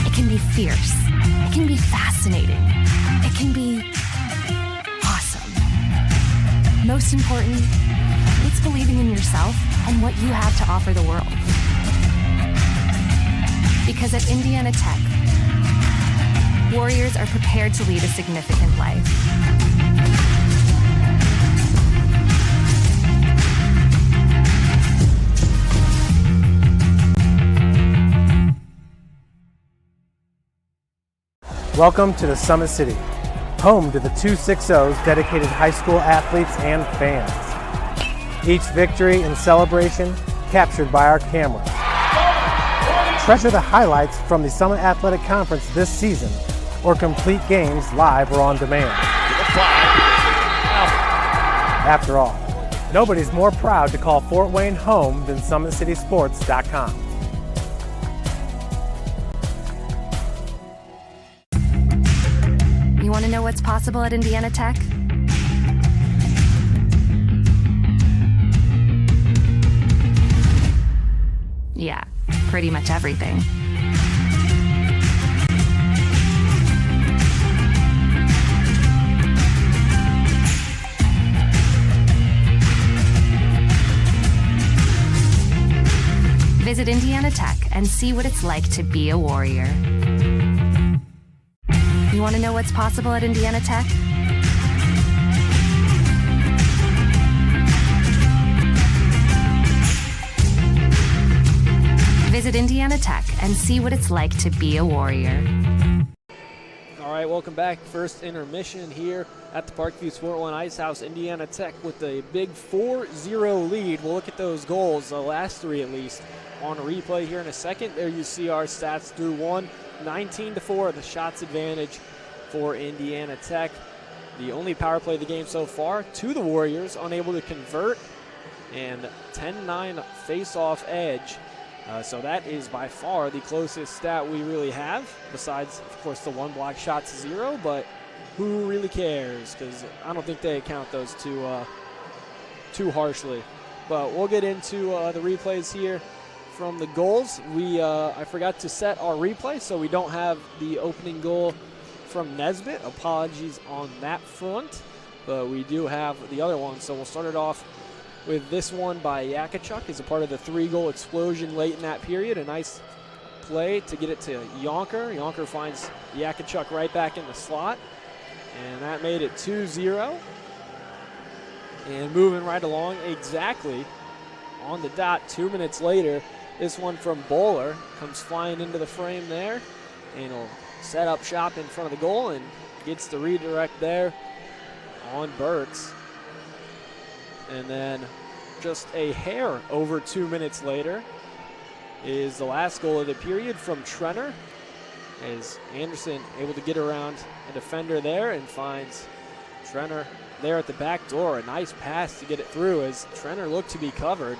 It can be fierce. It can be fascinating. It can be awesome. Most important, it's believing in yourself and what you have to offer the world. Because at Indiana Tech, Warriors are prepared to lead a significant life. Welcome to the Summit City, home to the 260's dedicated high school athletes and fans. Each victory and celebration captured by our cameras. Treasure the highlights from the Summit Athletic Conference this season, or complete games live or on demand. After all, nobody's more proud to call Fort Wayne home than SummitCitySports.com. You want to know what's possible at Indiana Tech? Yeah, pretty much everything. Visit Indiana Tech and see what it's like to be a Warrior. You want to know what's possible at Indiana Tech? Visit Indiana Tech and see what it's like to be a Warrior. All right, welcome back. First intermission here at the Parkview Sport One Ice House. Indiana Tech with a big 4-0 lead. We'll look at those goals, the last three at least, on a replay here in a second. There you see our stats through one. 19-4, the shots advantage for Indiana Tech. The only power play of the game so far to the Warriors, unable to convert, and 10-9 face-off edge. So that is by far the closest stat we really have, besides, of course, the one block shot to 0, but who really cares? Because I don't think they count those too harshly. But we'll get into the replays here from the goals. I forgot to set our replay, so we don't have the opening goal from Nesbitt. Apologies on that front, but we do have the other one. So we'll start it off with this one by Yakachuk as a part of the 3-goal explosion late in that period. A nice play to get it to Yonker. Yonker finds Yakachuk right back in the slot, and that made it 2-0. And moving right along exactly on the dot 2 minutes later, this one from Bowler comes flying into the frame there, and he'll set up shop in front of the goal and gets the redirect there on Burks. And then just a hair over 2 minutes later is the last goal of the period from Trenner, as Anderson able to get around a defender there and finds Trenner there at the back door. A nice pass to get it through as Trenner looked to be covered,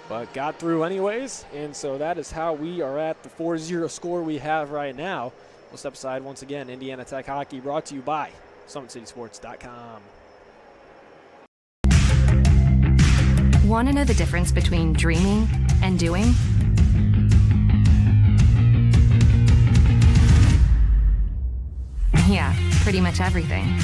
but got through anyways. And so that is how we are at the 4-0 score we have right now. We'll step aside once again. Indiana Tech Hockey brought to you by SummitCitySports.com. Want to know the difference between dreaming and doing? Yeah, pretty much everything.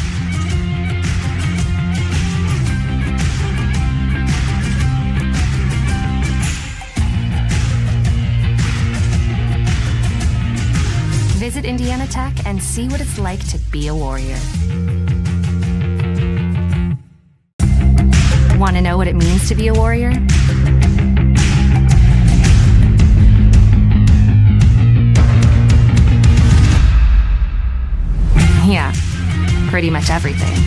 Visit Indiana Tech and see what it's like to be a warrior. Want to know what it means to be a warrior? Yeah, pretty much everything.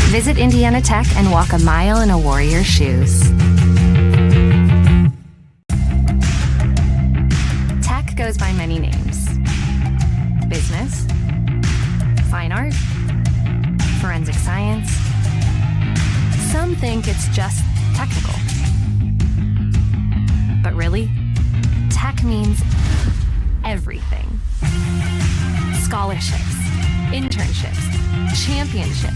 Visit Indiana Tech and walk a mile in a warrior's shoes. Tech goes by many names. Business, fine art, forensic science. Some think it's just technical. But really, tech means everything. Scholarships, internships, championships.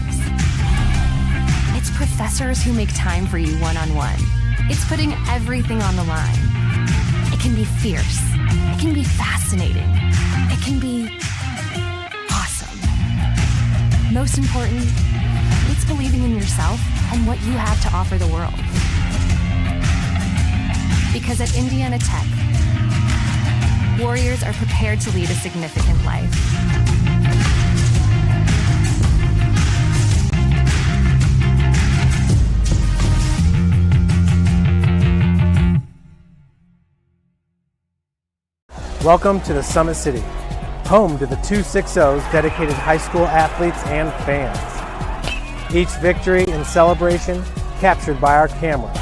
It's professors who make time for you one-on-one. It's putting everything on the line. It can be fierce. It can be fascinating. It can be awesome. Most important, it's believing in yourself and what you have to offer the world. Because at Indiana Tech, warriors are prepared to lead a significant life. Welcome to the Summit City, home to the 260's dedicated high school athletes and fans. Each victory and celebration captured by our camera.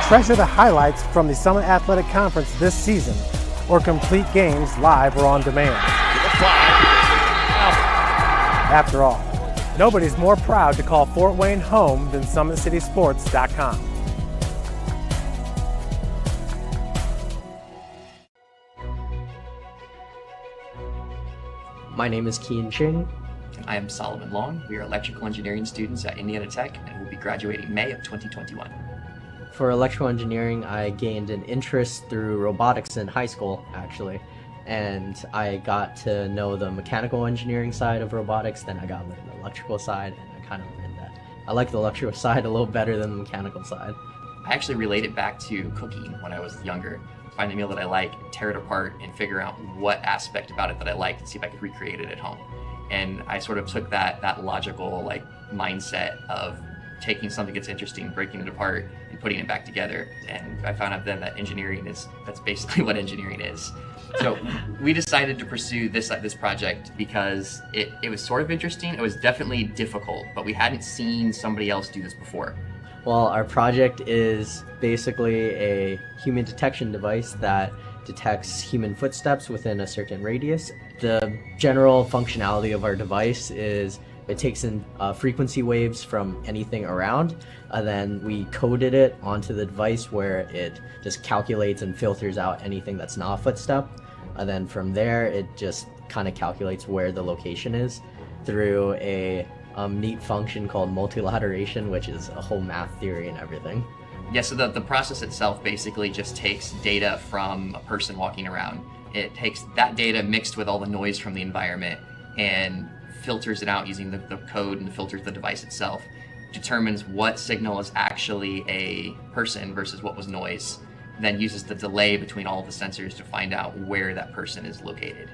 Treasure the highlights from the Summit Athletic Conference this season, or complete games live or on demand. After all, nobody's more proud to call Fort Wayne home than SummitCitySports.com. My name is Keen Ching. I am Solomon Long. We are electrical engineering students at Indiana Tech and will be graduating May of 2021. For electrical engineering, I gained an interest through robotics in high school, actually. And I got to know the mechanical engineering side of robotics, then I got into the electrical side, and I kind of learned that I like the electrical side a little better than the mechanical side. I actually relate it back to cooking when I was younger. Find a meal that I like, tear it apart, and figure out what aspect about it that I liked and see if I could recreate it at home. And I sort of took that logical mindset of taking something that's interesting, breaking it apart, and putting it back together. And I found out then that that's basically what engineering is. So we decided to pursue this project because it was sort of interesting. It was definitely difficult, but we hadn't seen somebody else do this before. Well, our project is basically a human detection device that detects human footsteps within a certain radius. The general functionality of our device is it takes in frequency waves from anything around, and then we coded it onto the device where it just calculates and filters out anything that's not a footstep. And then from there, it just kind of calculates where the location is through a neat function called multilateration, which is a whole math theory and everything. Yeah, so the process itself basically just takes data from a person walking around. It takes that data mixed with all the noise from the environment and filters it out using the code and filters the device itself, determines what signal is actually a person versus what was noise, then uses the delay between all of the sensors to find out where that person is located.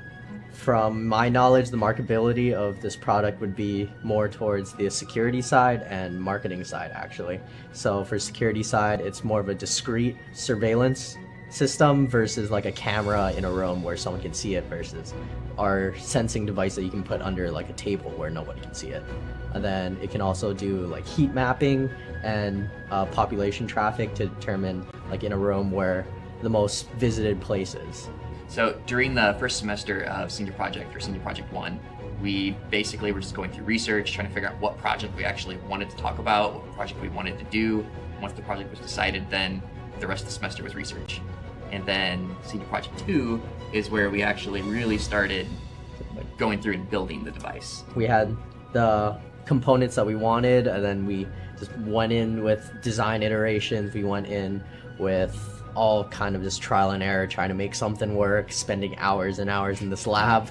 From my knowledge, the marketability of this product would be more towards the security side and marketing side, actually. So for security side, it's more of a discrete surveillance system versus like a camera in a room where someone can see it, versus our sensing device that you can put under like a table where nobody can see it. And then it can also do like heat mapping and population traffic to determine like in a room where the most visited place is. So during the first semester of Senior Project, or Senior Project 1, we basically were just going through research, trying to figure out what project we actually wanted to talk about, what project we wanted to do. Once the project was decided, then the rest of the semester was research. And then Senior Project 2 is where we actually really started going through and building the device. We had the components that we wanted, and then we just went in with design iterations. We went in with all kind of just trial and error, trying to make something work, spending hours and hours in this lab.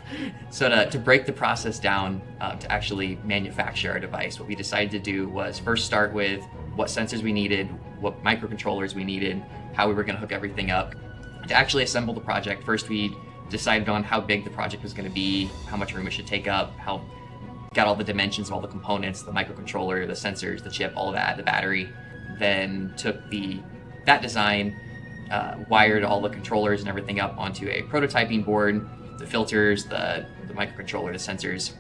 So to break the process down to actually manufacture our device, what we decided to do was first start with what sensors we needed, what microcontrollers we needed, how we were going to hook everything up. To actually assemble the project, first we decided on how big the project was going to be, how much room it should take up, got all the dimensions of all the components, the microcontroller, the sensors, the chip, all of that, the battery. Then took that design, wired all the controllers and everything up onto a prototyping board, the filters, the microcontroller, the sensors,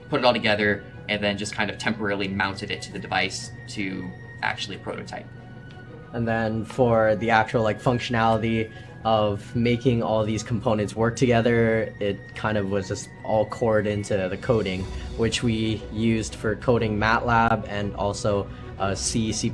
put it all together, and then just kind of temporarily mounted it to the device to actually prototype. And then for the actual like functionality of making all these components work together, it kind of was just all cored into the coding, which we used for coding MATLAB and also C++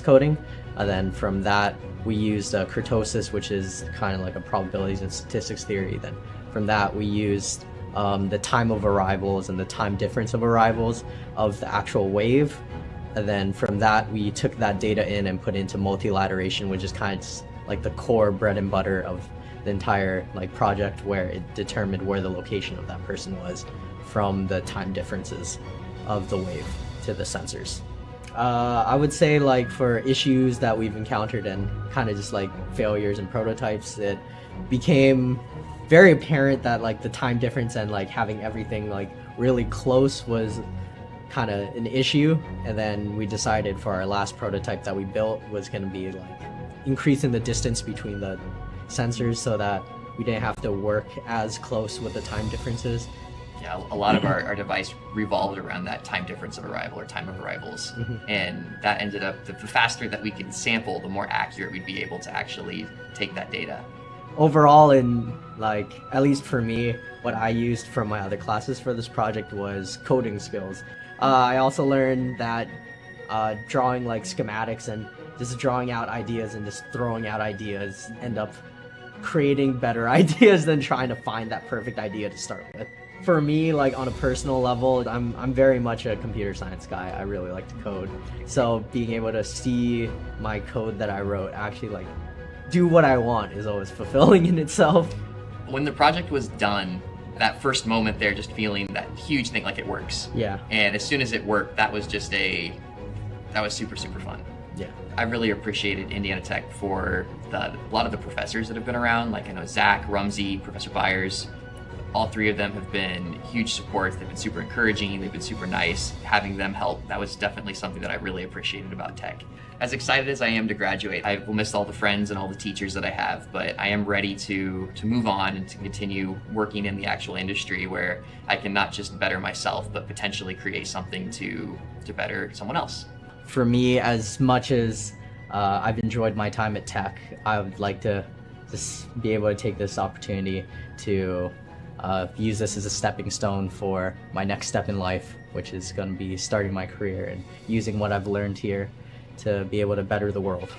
coding. And then from that, we used kurtosis, which is kind of like a probabilities and statistics theory. Then from that, we used the time of arrivals and the time difference of arrivals of the actual wave. And then from that, we took that data in and put into multilateration, which is kind of like the core bread and butter of the entire like project, where it determined where the location of that person was from the time differences of the wave to the sensors. I would say like for issues that we've encountered and kind of just like failures and prototypes, it became very apparent that like the time difference and like having everything like really close was kind of an issue. And then we decided for our last prototype that we built was going to be like increasing the distance between the sensors so that we didn't have to work as close with the time differences. Yeah, a lot of our device revolved around that time difference of arrival or time of arrivals. And that ended up, the faster that we could sample, the more accurate we'd be able to actually take that data. Overall, in like, at least for me, what I used from my other classes for this project was coding skills. I also learned that drawing like schematics and just drawing out ideas and just throwing out ideas end up creating better ideas than trying to find that perfect idea to start with. For me, like on a personal level, I'm very much a computer science guy. I really like to code. So being able to see my code that I wrote actually like do what I want is always fulfilling in itself. When the project was done, that first moment there, just feeling that huge thing like it works. Yeah. And as soon as it worked, that was super, super fun. Yeah. I really appreciated Indiana Tech for a lot of the professors that have been around. Like I know Zach, Rumsey, Professor Byers, all three of them have been huge supports. They've been super encouraging. They've been super nice. Having them help, that was definitely something that I really appreciated about Tech. As excited as I am to graduate, I will miss all the friends and all the teachers that I have, but I am ready to move on and to continue working in the actual industry where I can not just better myself, but potentially create something to better someone else. For me, as much as I've enjoyed my time at Tech, I would like to just be able to take this opportunity to use this as a stepping stone for my next step in life, which is going to be starting my career and using what I've learned here to be able to better the world.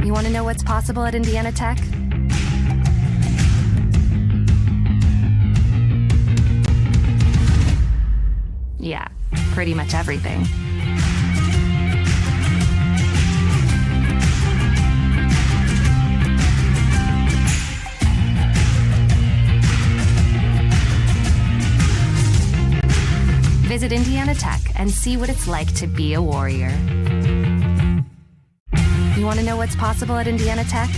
You want to know what's possible at Indiana Tech? Yeah, pretty much everything. Visit Indiana Tech and see what it's like to be a warrior. You want to know what's possible at Indiana Tech?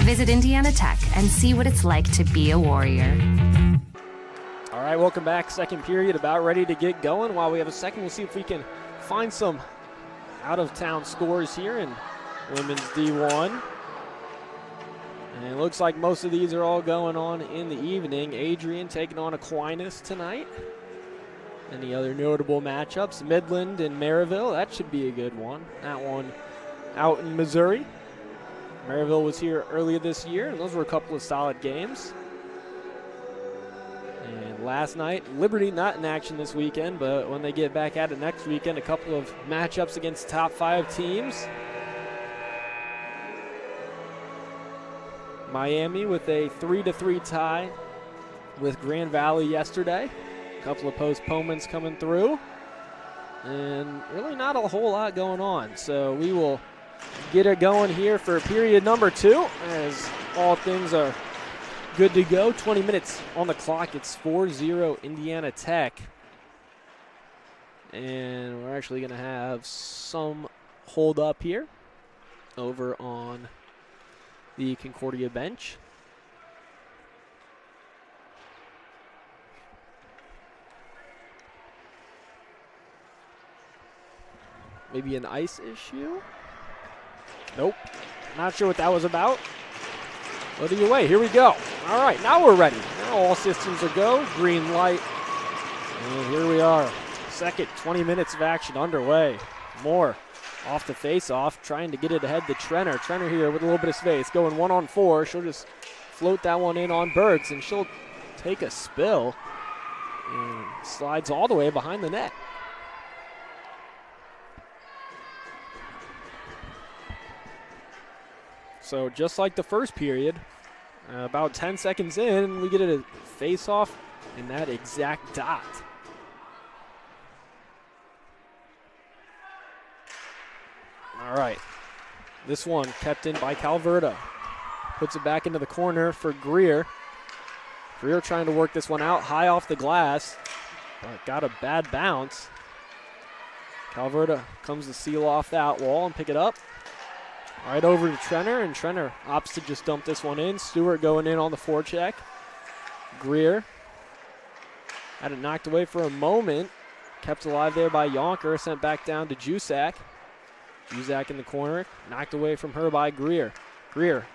Visit Indiana Tech and see what it's like to be a warrior. All right, welcome back. Second period, about ready to get going. While we have a second, we'll see if we can find some out-of-town scores here in women's D1. And it looks like most of these are all going on in the evening. Adrian taking on Aquinas tonight. Any other notable matchups? Midland and Maryville, that should be a good one. That one out in Missouri. Maryville was here earlier this year, and those were a couple of solid games. And last night, Liberty not in action this weekend, but when they get back at it next weekend, a couple of matchups against top 5 teams. Miami with a 3-3 tie with Grand Valley yesterday. A couple of postponements coming through. And really not a whole lot going on. So we will get it going here for period number 2 as all things are good to go. 20 minutes on the clock. It's 4-0 Indiana Tech. And we're actually going to have some hold up here over on the Concordia bench. Maybe an ice issue? Nope. Not sure what that was about. But either way, here we go. All right, now we're ready. Now all systems are go. Green light. And here we are. Second 20 minutes of action underway. Moore off the face-off, trying to get it ahead to Trenner. Trenner here with a little bit of space, going 1-on-4. She'll just float that one in on Burks, and she'll take a spill and slides all the way behind the net. So just like the first period, about 10 seconds in, we get a face-off in that exact dot. All right, this one kept in by Calverta. Puts it back into the corner for Greer. Greer trying to work this one out high off the glass, but got a bad bounce. Calverta comes to seal off that wall and pick it up. Right over to Trenner, and Trenner opts to just dump this one in. Stewart going in on the forecheck. Greer had it knocked away for a moment. Kept alive there by Yonker, sent back down to Jusak. Jusak in the corner, knocked away from her by Greer. Greer,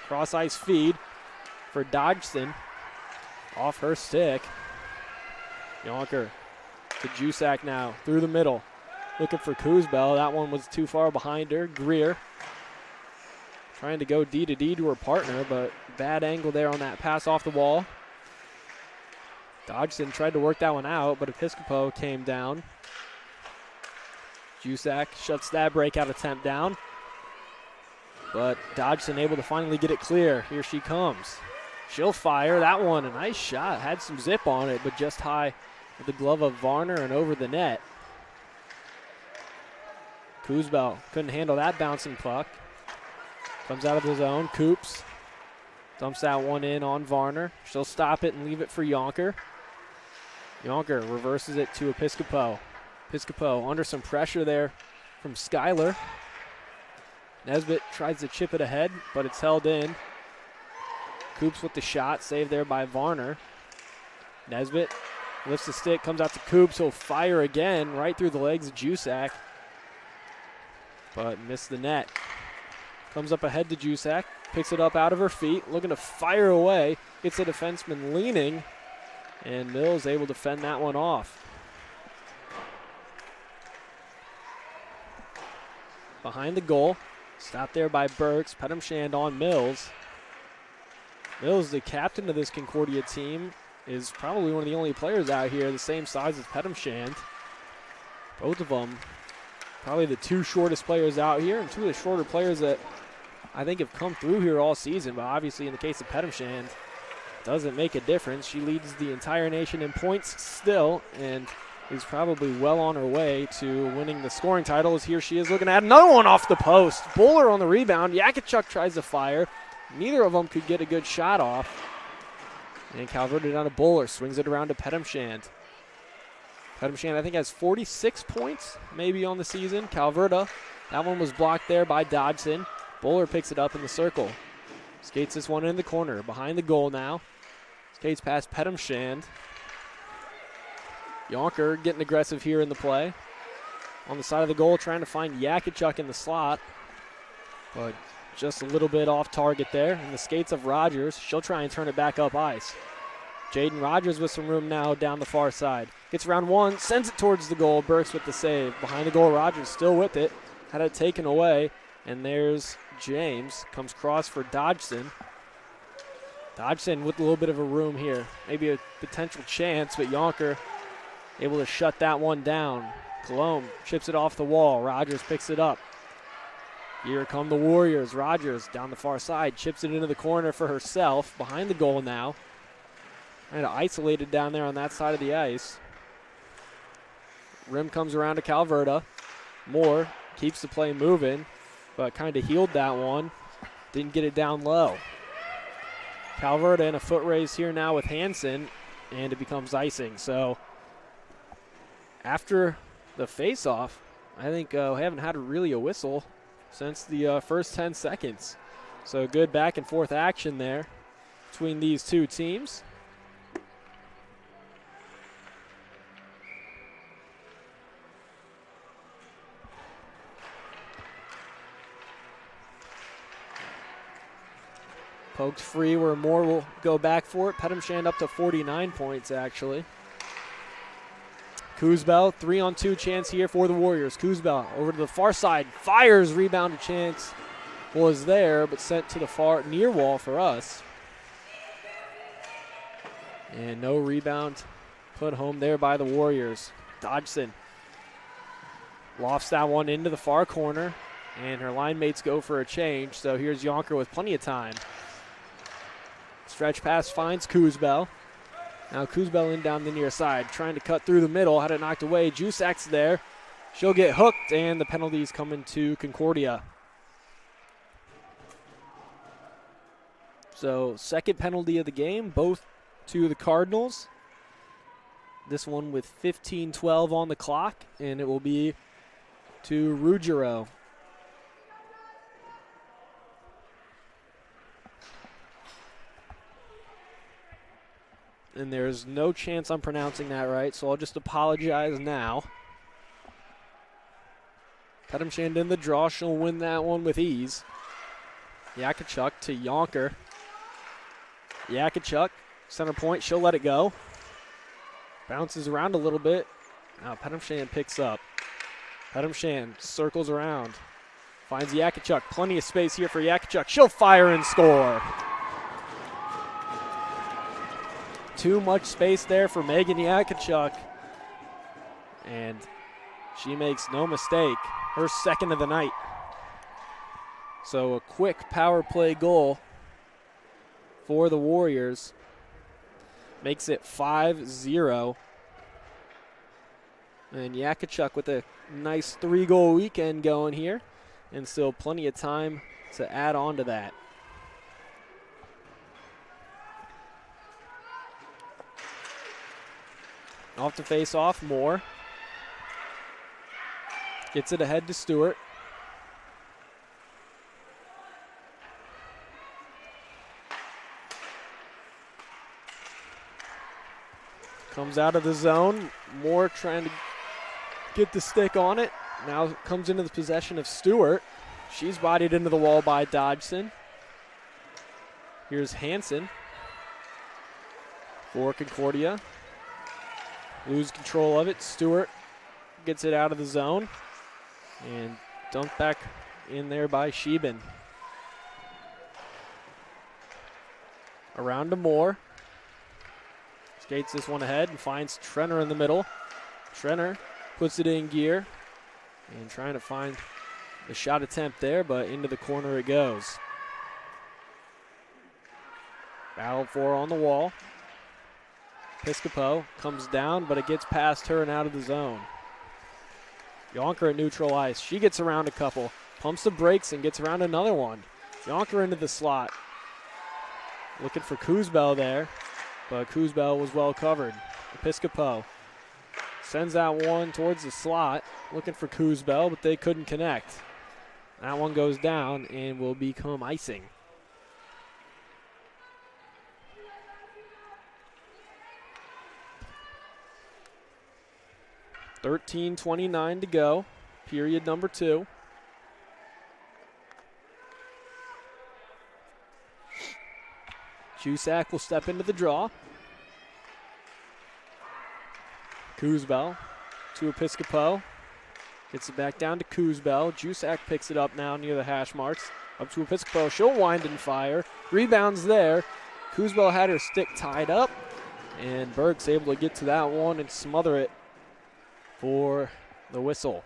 cross-ice feed for Dodgson. Off her stick. Yonker to Jusak now, through the middle. Looking for Kuzbel. That one was too far behind her. Greer trying to go D to D to her partner, but bad angle there on that pass off the wall. Dodgson tried to work that one out, but Episcopo came down. Jusak shuts that breakout attempt down, but Dodgson able to finally get it clear. Here she comes. She'll fire that one. A nice shot. Had some zip on it, but just high with the glove of Varner and over the net. Kuzbel couldn't handle that bouncing puck. Comes out of the zone. Coops dumps that one in on Varner. She'll stop it and leave it for Yonker. Yonker reverses it to Episcopo. Episcopo under some pressure there from Skyler. Nesbitt tries to chip it ahead, but it's held in. Coops with the shot, saved there by Varner. Nesbitt lifts the stick, comes out to Coops. He'll fire again right through the legs of Jusak, but missed the net. Comes up ahead to Jusak, picks it up out of her feet, looking to fire away. Gets the defenseman leaning, and Mills able to fend that one off. Behind the goal, stopped there by Burks. Pedamshand on Mills. Mills, the captain of this Concordia team, is probably one of the only players out here the same size as Pedamshand. Both of them probably the two shortest players out here, and two of the shorter players that I think have come through here all season, but obviously in the case of Pedamshand, doesn't make a difference. She leads the entire nation in points still, and is probably well on her way to winning the scoring title, as here she is looking at another one off the post. Buller on the rebound. Yakachuk tries to fire. Neither of them could get a good shot off. And Calverta down to Buller, swings it around to Pedamshand. Pedamshand, I think, has 46 points maybe on the season. Calverta, that one was blocked there by Dodson. Buller picks it up in the circle. Skates this one in the corner, behind the goal now. Skates past Pedamshand. Yonker getting aggressive here in the play. On the side of the goal, trying to find Yakachuk in the slot. But just a little bit off target there. And the skates of Rogers. She'll try and turn it back up ice. Jaden Rogers with some room now down the far side. Gets around one, sends it towards the goal. Burks with the save. Behind the goal, Rogers still with it. Had it taken away. And there's James. Comes cross for Dodgson. Dodgson with a little bit of a room here. Maybe a potential chance, but Yonker able to shut that one down. Cologne chips it off the wall. Rogers picks it up. Here come the Warriors. Rogers down the far side, chips it into the corner for herself, behind the goal now. Kind of isolated down there on that side of the ice. Rim comes around to Calverta. Moore keeps the play moving, but kind of healed that one. Didn't get it down low. Calverta in a foot race here now with Hansen, and it becomes icing. So after the face-off, I think we haven't had really a whistle since the first 10 seconds. So good back and forth action there between these two teams. Poked free where Moore will go back for it. Pettimshand up to 49 points, actually. Kuzbel, 3-on-2 chance here for the Warriors. Kuzbel over to the far side, fires, rebound chance was there, but sent to the far near wall for us. And no rebound put home there by the Warriors. Dodgson lofts that one into the far corner, and her line mates go for a change. So here's Yonker with plenty of time. Stretch pass finds Kuzbel. Now Kuzbel in down the near side, trying to cut through the middle, had it knocked away. Jusak's there. She'll get hooked, and the penalty's coming to Concordia. So second penalty of the game, both to the Cardinals. This one with 15:12 on the clock, and it will be to Ruggiero. And there's no chance I'm pronouncing that right, so I'll just apologize now. Pettimshand in the draw. She'll win that one with ease. Yakachuk to Yonker. Yakachuk, center point. She'll let it go. Bounces around a little bit. Now Pettimshand picks up. Pettimshand circles around. Finds Yakachuk. Plenty of space here for Yakachuk. She'll fire and score. Too much space there for Megan Yakachuk. And she makes no mistake. Her second of the night. So a quick power play goal for the Warriors. Makes it 5-0. And Yakachuk with a nice 3-goal weekend going here. And still plenty of time to add on to that. Off the face-off, Moore. Gets it ahead to Stewart. Comes out of the zone. Moore trying to get the stick on it. Now comes into the possession of Stewart. She's bodied into the wall by Dodgson. Here's Hansen for Concordia. Lose control of it. Stewart gets it out of the zone. And dumped back in there by Sheben. Around to Moore. Skates this one ahead and finds Trenner in the middle. Trenner puts it in gear. And trying to find the shot attempt there, but into the corner it goes. Battle for on the wall. Piscopo comes down, but it gets past her and out of the zone. Yonker at neutral ice. She gets around a couple. Pumps the brakes and gets around another one. Yonker into the slot. Looking for Kuzbel there, but Kuzbel was well covered. Piscopo sends that one towards the slot. Looking for Kuzbel, but they couldn't connect. That one goes down and will become icing. .29 to go, period number 2. Jusak will step into the draw. Kuzbel to Episcopo. Gets it back down to Kuzbel. Jusak picks it up now near the hash marks. Up to Episcopo. She'll wind and fire. Rebounds there. Kuzbel had her stick tied up. And Berg's able to get to that one and smother it for the whistle.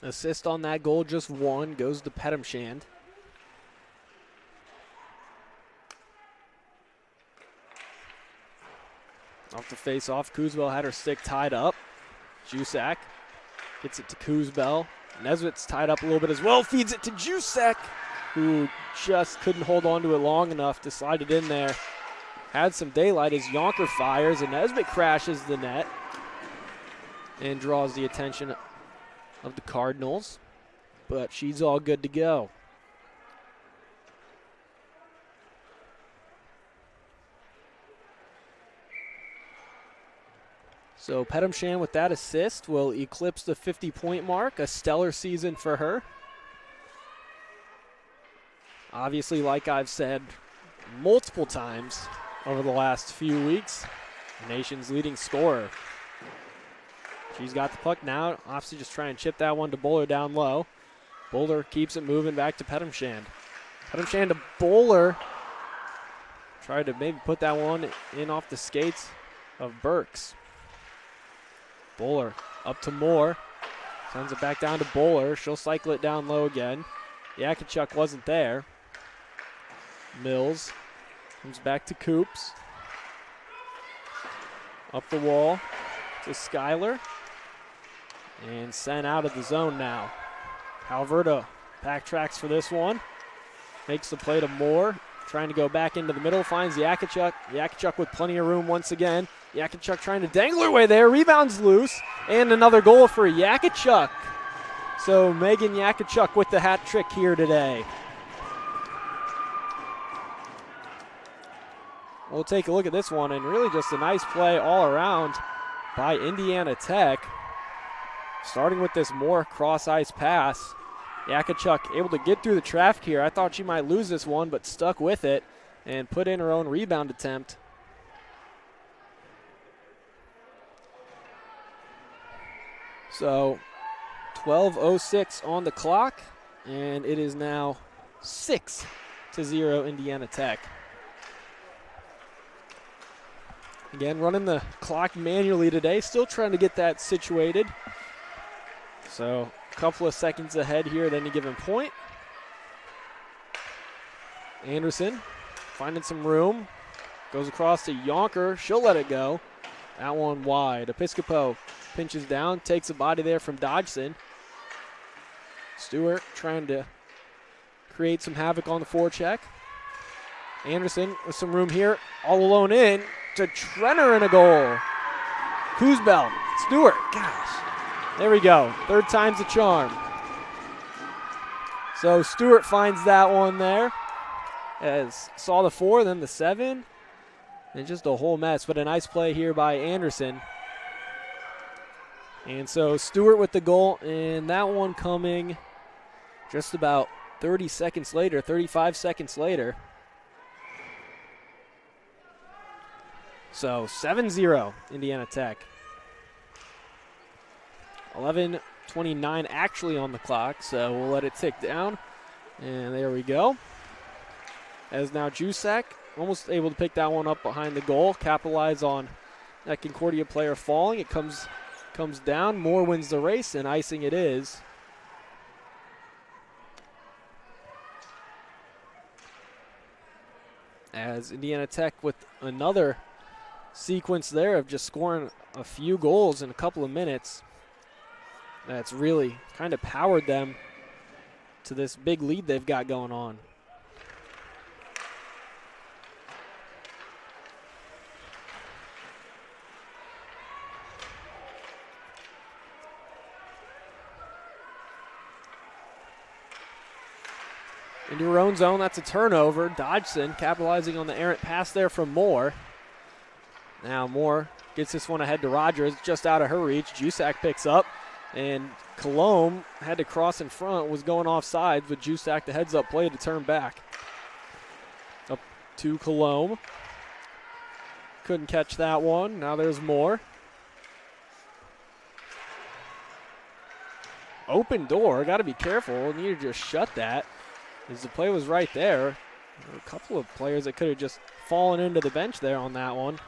Assist on that goal, just one, goes to Pedamshand. Off the face-off, Kuzbel had her stick tied up. Jusak gets it to Kuzbel. Nesbitt's tied up a little bit as well, feeds it to Jusak, who just couldn't hold on to it long enough to slide it in there. Had some daylight as Yonker fires, and Nesbitt crashes the net and draws the attention of the Cardinals, but she's all good to go. So Pedamshand with that assist will eclipse the 50-point mark, a stellar season for her. Obviously, like I've said multiple times over the last few weeks, the nation's leading scorer. She's got the puck now. Obviously just trying to chip that one to Bowler down low. Bowler keeps it moving back to Pedamshand. Pedamshand to Bowler. Tried to maybe put that one in off the skates of Burks. Bowler up to Moore. Sends it back down to Bowler. She'll cycle it down low again. Yakachuk wasn't there. Mills comes back to Coops. Up the wall to Schuyler. And sent out of the zone now. Alberta backtracks for this one. Makes the play to Moore. Trying to go back into the middle. Finds Yakachuk. Yakachuk with plenty of room once again. Yakachuk trying to dangle her way there. Rebounds loose. And another goal for Yakachuk. So Megan Yakachuk with the hat trick here today. We'll take a look at this one, and really just a nice play all around by Indiana Tech. Starting with this Moore cross-ice pass. Yakachuk able to get through the traffic here. I thought she might lose this one, but stuck with it and put in her own rebound attempt. So 12:06 on the clock, and it is now 6-0 Indiana Tech. Again, running the clock manually today, still trying to get that situated. So a couple of seconds ahead here at any given point. Anderson finding some room. Goes across to Yonker. She'll let it go. That one wide. Episcopo pinches down, takes a body there from Dodgson. Stewart trying to create some havoc on the forecheck. Anderson with some room here, all alone in to Trenner in a goal. Kuzbel, Stewart, gosh. There we go, third time's the charm. So Stewart finds that one there. As saw the 4, then the 7. And just a whole mess, but a nice play here by Anderson. And so Stewart with the goal, and that one coming just about 30 seconds later, 35 seconds later. So 7-0 Indiana Tech. 11:29 actually on the clock, so we'll let it tick down. And there we go. As now Jusak almost able to pick that one up behind the goal, capitalize on that Concordia player falling. It comes down. Moore wins the race, and icing it is. As Indiana Tech with another sequence there of just scoring a few goals in a couple of minutes. That's really kind of powered them to this big lead they've got going on. Into her own zone, that's a turnover. Dodgson capitalizing on the errant pass there from Moore. Now Moore gets this one ahead to Rogers, just out of her reach. Jusak picks up, and Colombe had to cross in front, was going offside, but Jusak the heads-up play to turn back. Up to Colombe. Couldn't catch that one. Now there's Moore. Open door, got to be careful. Need to just shut that, as the play was right there. There were a couple of players that could have just fallen into the bench there on that one.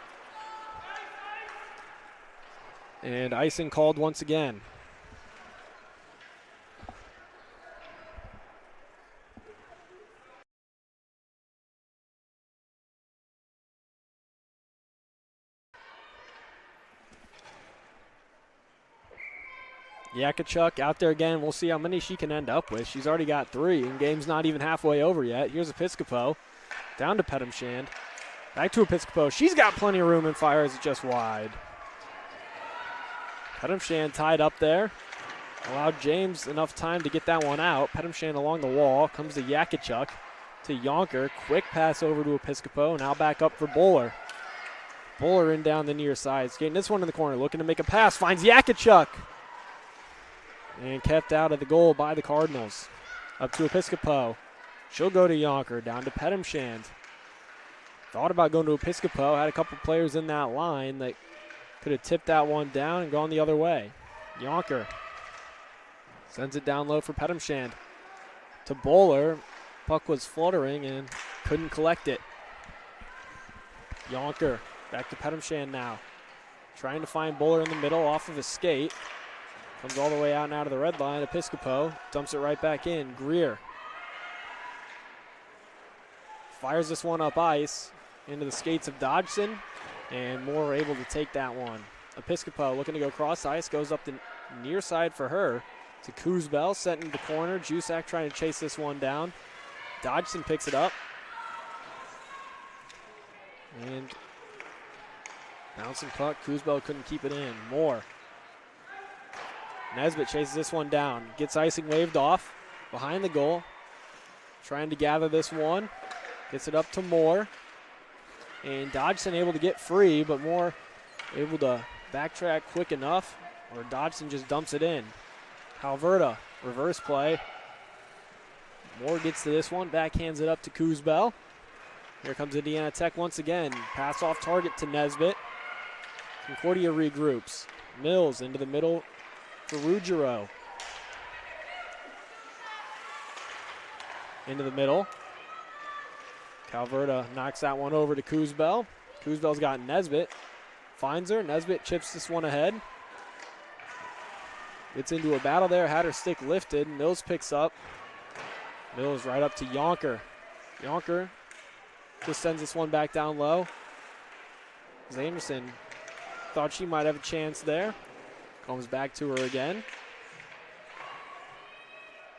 And icing called once again. Yakachuk out there again. We'll see how many she can end up with. She's already got 3, and game's not even halfway over yet. Here's Episcopo. Down to Pedamshand. Back to Episcopo. She's got plenty of room and fires it just wide. Pedamshand tied up there. Allowed James enough time to get that one out. Pedamshand along the wall. Comes to Yakachuk. To Yonker. Quick pass over to Episcopo. Now back up for Bowler. Bowler in down the near side. Getting this one in the corner. Looking to make a pass. Finds Yakachuk. And kept out of the goal by the Cardinals. Up to Episcopo. She'll go to Yonker. Down to Pedamshand. Thought about going to Episcopo. Had a couple players in that line that could have tipped that one down and gone the other way. Yonker sends it down low for Pedamshand. To Bowler. Puck was fluttering and couldn't collect it. Yonker back to Pedamshand now. Trying to find Bowler in the middle off of a skate. Comes all the way out and out of the red line. Episcopo dumps it right back in. Greer fires this one up ice into the skates of Dodgson, and Moore able to take that one. Episcopo looking to go cross ice, goes up the near side for her to Kuzbel, set into the corner. Jusak trying to chase this one down. Dodgson picks it up. And bouncing puck, Kuzbel couldn't keep it in. Moore. Nesbitt chases this one down. Gets icing waved off behind the goal. Trying to gather this one. Gets it up to Moore. And Dodgson able to get free, but Moore able to backtrack quick enough, or Dodgson just dumps it in. Calverta, reverse play. Moore gets to this one, backhands it up to Kuzbel. Here comes Indiana Tech once again. Pass off target to Nesbitt. Concordia regroups. Mills into the middle for Ruggiero. Into the middle. Calverta knocks that one over to Kuzbel. Kuzbel's got Nesbitt. Finds her. Nesbitt chips this one ahead. Gets into a battle there. Had her stick lifted. Mills picks up. Mills right up to Yonker. Yonker just sends this one back down low. Anderson thought she might have a chance there. Comes back to her again.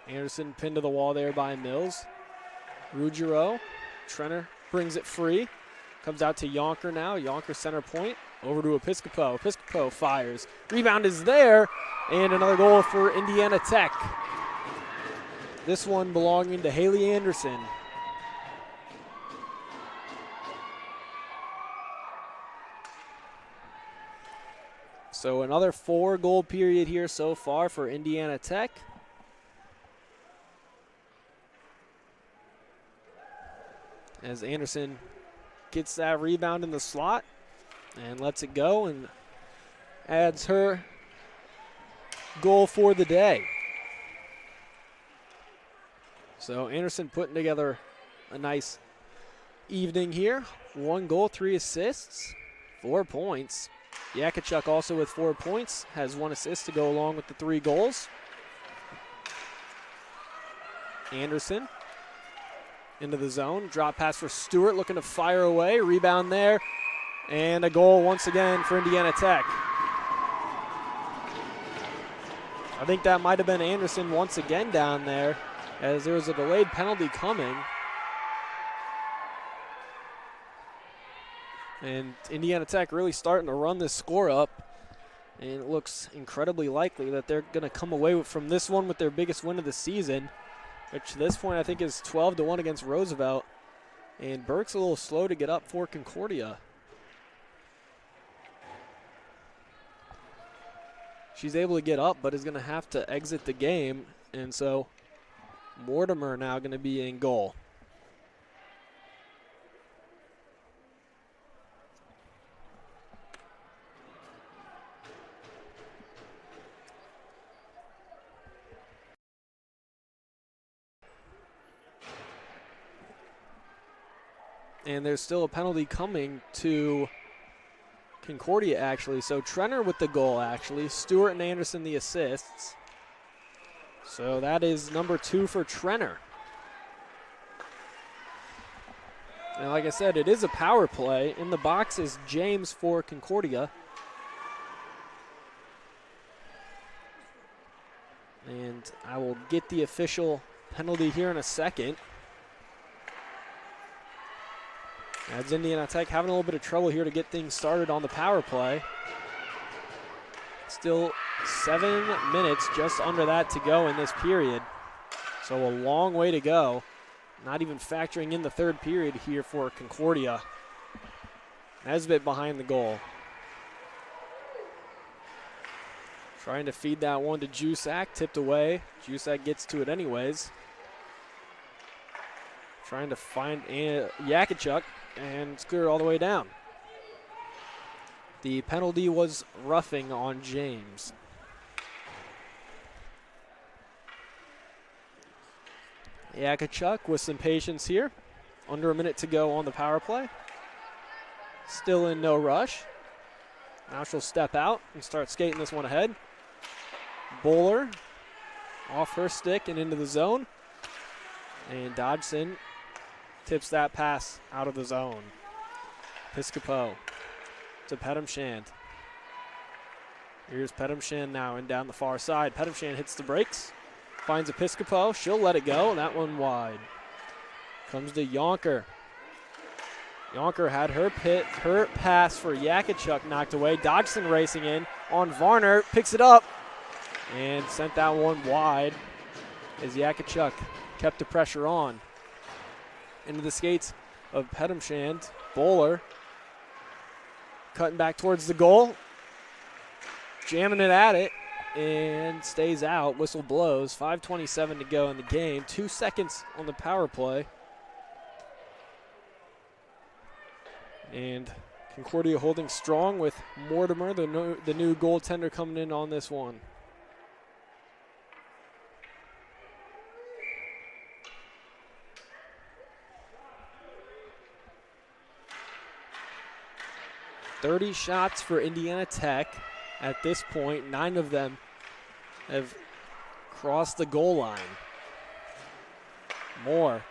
Anderson pinned to the wall there by Mills. Ruggiero. Trenner brings it free. Comes out to Yonker now. Yonker center point. Over to Episcopo. Episcopo fires. Rebound is there. And another goal for Indiana Tech. This one belonging to Haley Anderson. So another 4-goal period here so far for Indiana Tech. As Anderson gets that rebound in the slot and lets it go and adds her goal for the day. So Anderson putting together a nice evening here. 1 goal, 3 assists, 4 points. Yakachuk also with 4 points, has 1 assist to go along with the 3 goals. Anderson into the zone. Drop pass for Stewart, looking to fire away. Rebound there. And a goal once again for Indiana Tech. I think that might have been Anderson once again down there, as there was a delayed penalty coming. And Indiana Tech really starting to run this score up. And it looks incredibly likely that they're going to come away from this one with their biggest win of the season, which at this point I think is 12-1 against Roosevelt. And Burke's a little slow to get up for Concordia. She's able to get up, but is going to have to exit the game. And so Mortimer now going to be in goal. And there's still a penalty coming to Concordia, actually. So Trenner with the goal, actually. Stewart and Anderson the assists. So that is number 2 for Trenner. And like I said, it is a power play. In the box is James for Concordia. And I will get the official penalty here in a second. As Indiana Tech having a little bit of trouble here to get things started on the power play. Still 7 minutes, just under that to go in this period. So a long way to go. Not even factoring in the third period here for Concordia. Nesbitt behind the goal. Trying to feed that one to Jusak, tipped away. Jusak gets to it anyways. Trying to find Yakachuk, and it's cleared all the way down. The penalty was roughing on James. Yakachuk with some patience here. Under a minute to go on the power play. Still in no rush. Now she'll step out and start skating this one ahead. Bowler off her stick and into the zone. And Dodgson tips that pass out of the zone. Piscopo to Pedamshand. Here's Pedamshand now and down the far side. Pedamshand hits the brakes. Finds Piscopo. She'll let it go. That one wide. Comes to Yonker. Yonker had her pass for Yakachuk knocked away. Dodgson racing in on Varner. Picks it up and sent that one wide as Yakachuk kept the pressure on. Into the skates of Pedamshand. Bowler cutting back towards the goal. Jamming it at it and stays out. Whistle blows. 5:27 to go in the game. 2 seconds on the power play. And Concordia holding strong with Mortimer, the new goaltender, coming in on this one. .30 shots for Indiana Tech at this point. 9 of them have crossed the goal line. Moore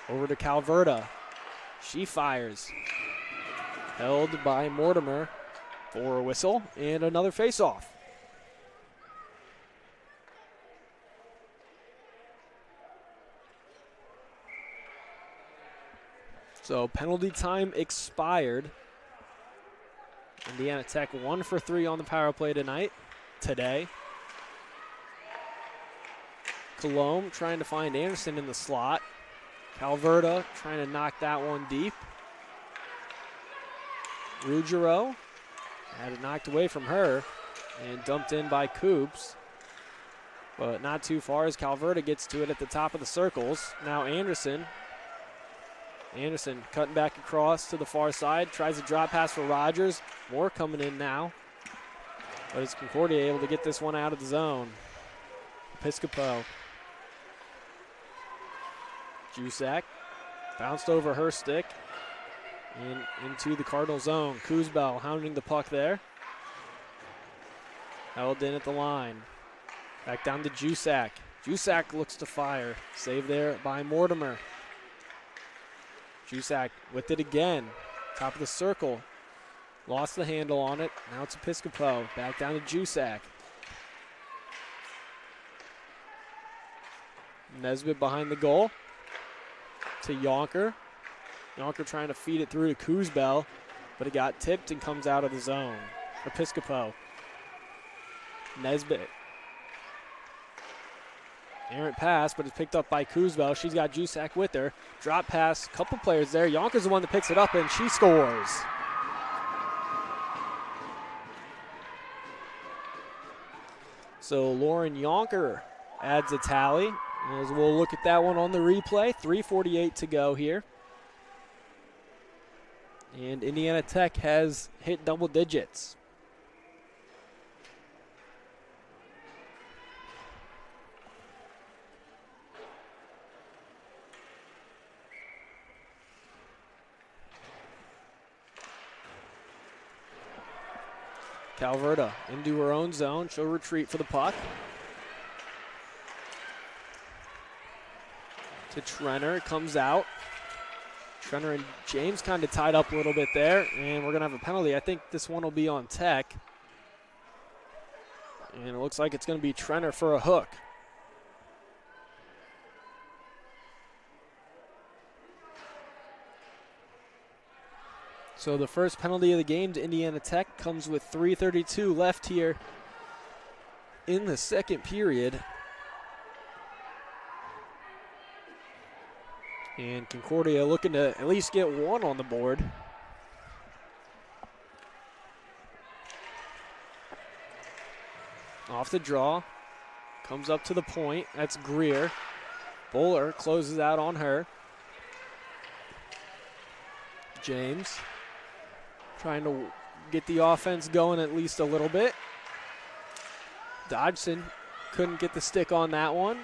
over to Calverta. She fires. Held by Mortimer for a whistle and another faceoff. So penalty time expired. Indiana Tech 1 for 3 on the power play today. Colombe trying to find Anderson in the slot. Calverta trying to knock that one deep. Ruggiero had it knocked away from her and dumped in by Coops. But not too far as Calverta gets to it at the top of the circles. Now Anderson cutting back across to the far side. Tries a drop pass for Rogers. Moore coming in now. But is Concordia able to get this one out of the zone? Piscopo. Jusak bounced over her stick and into the Cardinal zone. Kuzbel hounding the puck there. Held in at the line. Back down to Jusak. Jusak looks to fire. Save there by Mortimer. Jusak with it again. Top of the circle. Lost the handle on it. Now it's Piscopo. Back down to Jusak. Nesbitt behind the goal. To Yonker. Yonker trying to feed it through to Kuzbel, but it got tipped and comes out of the zone. For Piscopo. Nesbitt. Errant pass, but it's picked up by Kuzbel. She's got Jusak with her. Drop pass, couple players there. Yonker's the one that picks it up, and she scores. So Lauren Yonker adds a tally. As we'll look at that one on the replay. 3:48 to go here. And Indiana Tech has hit double digits. Calverta into her own zone. She'll retreat for the puck. To Trenner, comes out. Trenner and James kind of tied up a little bit there, and we're going to have a penalty. I think this one will be on Tech. And it looks like it's going to be Trenner for a hook. So the first penalty of the game to Indiana Tech comes with 3:32 left here in the second period. And Concordia looking to at least get one on the board. Off the draw, comes up to the point. That's Greer. Bowler closes out on her. James trying to get the offense going at least a little bit. Dodgson couldn't get the stick on that one.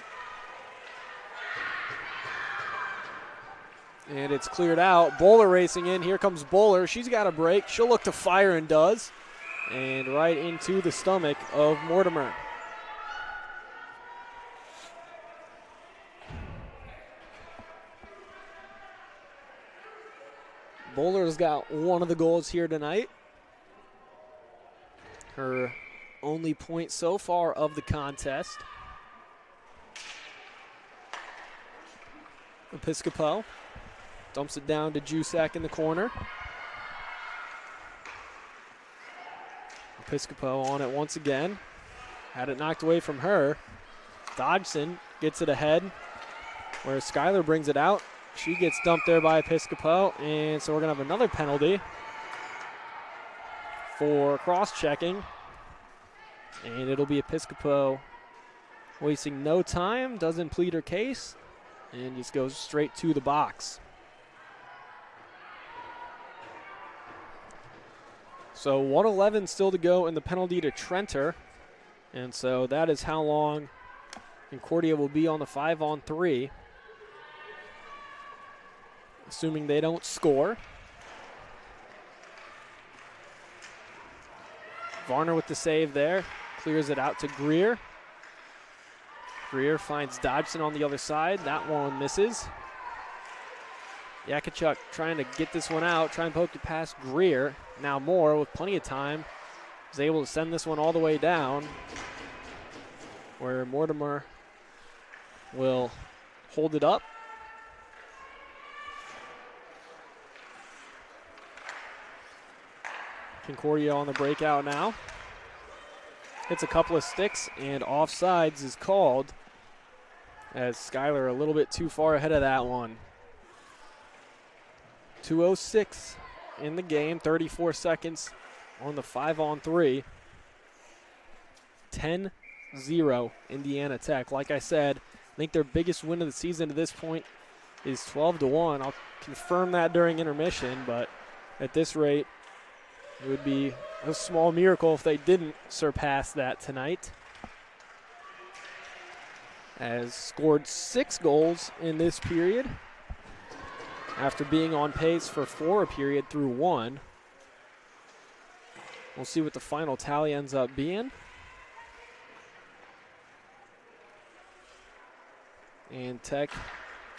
And it's cleared out. Bowler racing in. Here comes Bowler. She's got a break. She'll look to fire and does. And right into the stomach of Mortimer. Bowler's got one of the goals here tonight. Her only point so far of the contest. Episcopo dumps it down to Jusak in the corner. Episcopo on it once again. Had it knocked away from her. Dodgson gets it ahead, where Skylar brings it out. She gets dumped there by Episcopo, and so we're going to have another penalty for cross-checking. And it'll be Episcopo wasting no time, doesn't plead her case, and just goes straight to the box. So 1:11 still to go in the penalty to Trenter. And so that is how long Concordia will be on the 5-on-3. Assuming they don't score. Varner with the save there. Clears it out to Greer. Greer finds Dodgson on the other side. That one misses. Yakachuk trying to get this one out, try and poke it past Greer. Now Moore, with plenty of time, is able to send this one all the way down, where Mortimer will hold it up. Concordia on the breakout now. Hits a couple of sticks, and offsides is called, as Skylar a little bit too far ahead of that one. 2:06 in the game, 34 seconds on the 5-on-3. 10-0 Indiana Tech. Like I said, I think their biggest win of the season to this point is 12-1. I'll confirm that during intermission, but at this rate, it would be a small miracle if they didn't surpass that tonight. As scored 6 goals in this period, after being on pace for 4 a period through 1. We'll see what the final tally ends up being. And Tech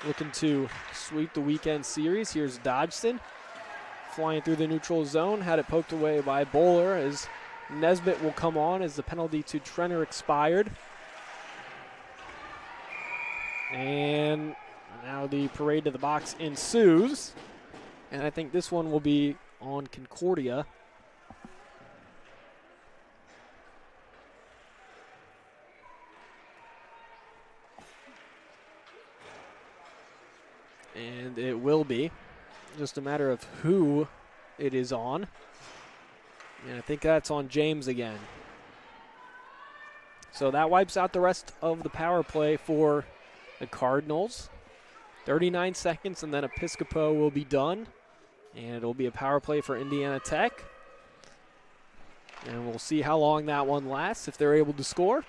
looking to sweep the weekend series. Here's Dodgson flying through the neutral zone. Had it poked away by Bowler, as Nesbitt will come on as the penalty to Trenner expired. And now the parade to the box ensues, and I think this one will be on Concordia. And it will be just a matter of who it is on. And I think that's on James again. So that wipes out the rest of the power play for the Cardinals. 39 seconds, and then Episcopo will be done. And it'll be a power play for Indiana Tech. And we'll see how long that one lasts, if they're able to score.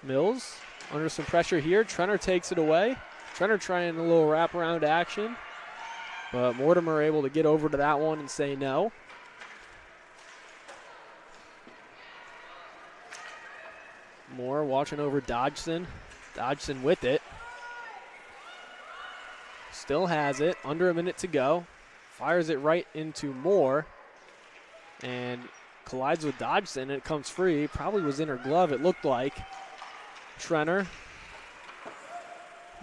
Mills under some pressure here. Trenner takes it away. Trenner trying a little wraparound action. But Mortimer able to get over to that one and say no. Moore watching over Dodgson. Dodgson with it. Still has it, under a minute to go. Fires it right into Moore. And collides with Dodgson, and it comes free. Probably was in her glove, it looked like. Trenner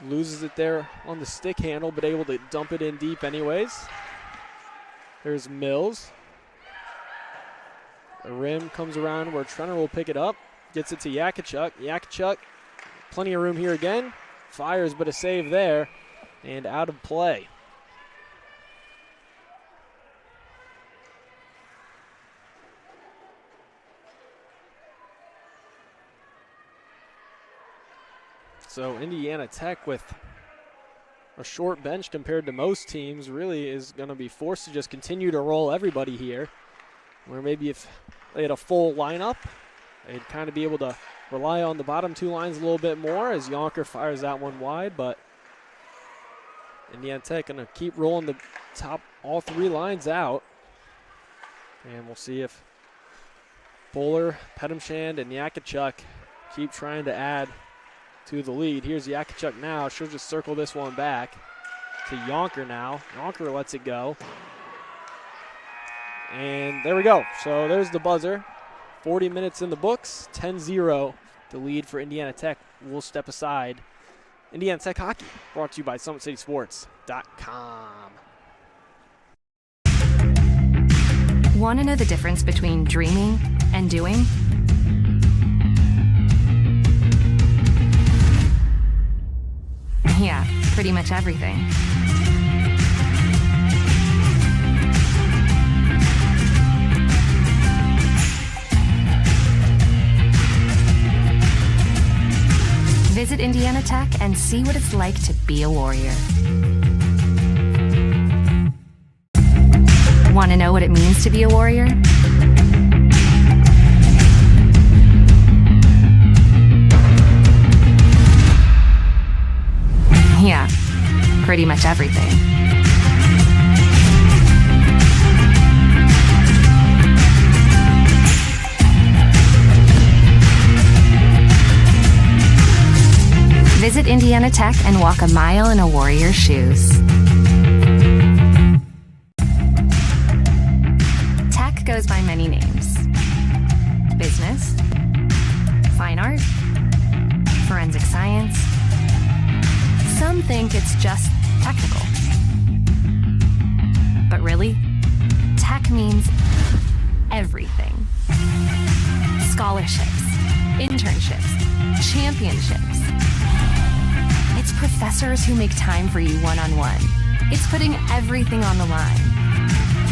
loses it there on the stick handle, but able to dump it in deep anyways. There's Mills. The rim comes around where Trenner will pick it up. Gets it to Yakachuk. Yakachuk, plenty of room here again. Fires, but a save there. And out of play. So Indiana Tech, with a short bench compared to most teams, really is going to be forced to just continue to roll everybody here. Where maybe if they had a full lineup, they'd kind of be able to rely on the bottom two lines a little bit more as Yonker fires that one wide. But Indiana Tech going to keep rolling the top all three lines out. And we'll see if Bowler, Pedamshand, and Yakachuk keep trying to add to the lead. Here's Yakachuk now. She'll just circle this one back to Yonker now. Yonker lets it go. And there we go. So there's the buzzer. 40 minutes in the books. 10-0 the lead for Indiana Tech. We'll step aside. Indiana Tech Hockey brought to you by SummitCitySports.com. Want to know the difference between dreaming and doing? Yeah, pretty much everything. Visit Indiana Tech and see what it's like to be a Warrior. Want to know what it means to be a Warrior? Yeah, pretty much everything. Visit Indiana Tech and walk a mile in a Warrior's shoes. Tech goes by many names. Business, fine art, forensic science. Some think it's just technical. But really, tech means everything. Scholarships, internships, championships. It's professors who make time for you one-on-one. It's putting everything on the line.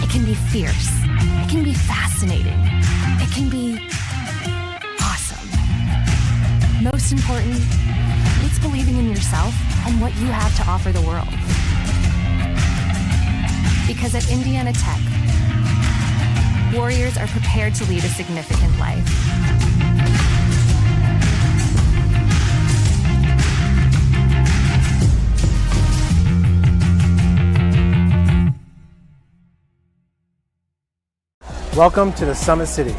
It can be fierce. It can be fascinating. It can be awesome. Most important, it's believing in yourself and what you have to offer the world. Because at Indiana Tech, Warriors are prepared to lead a significant life. Welcome to the Summit City,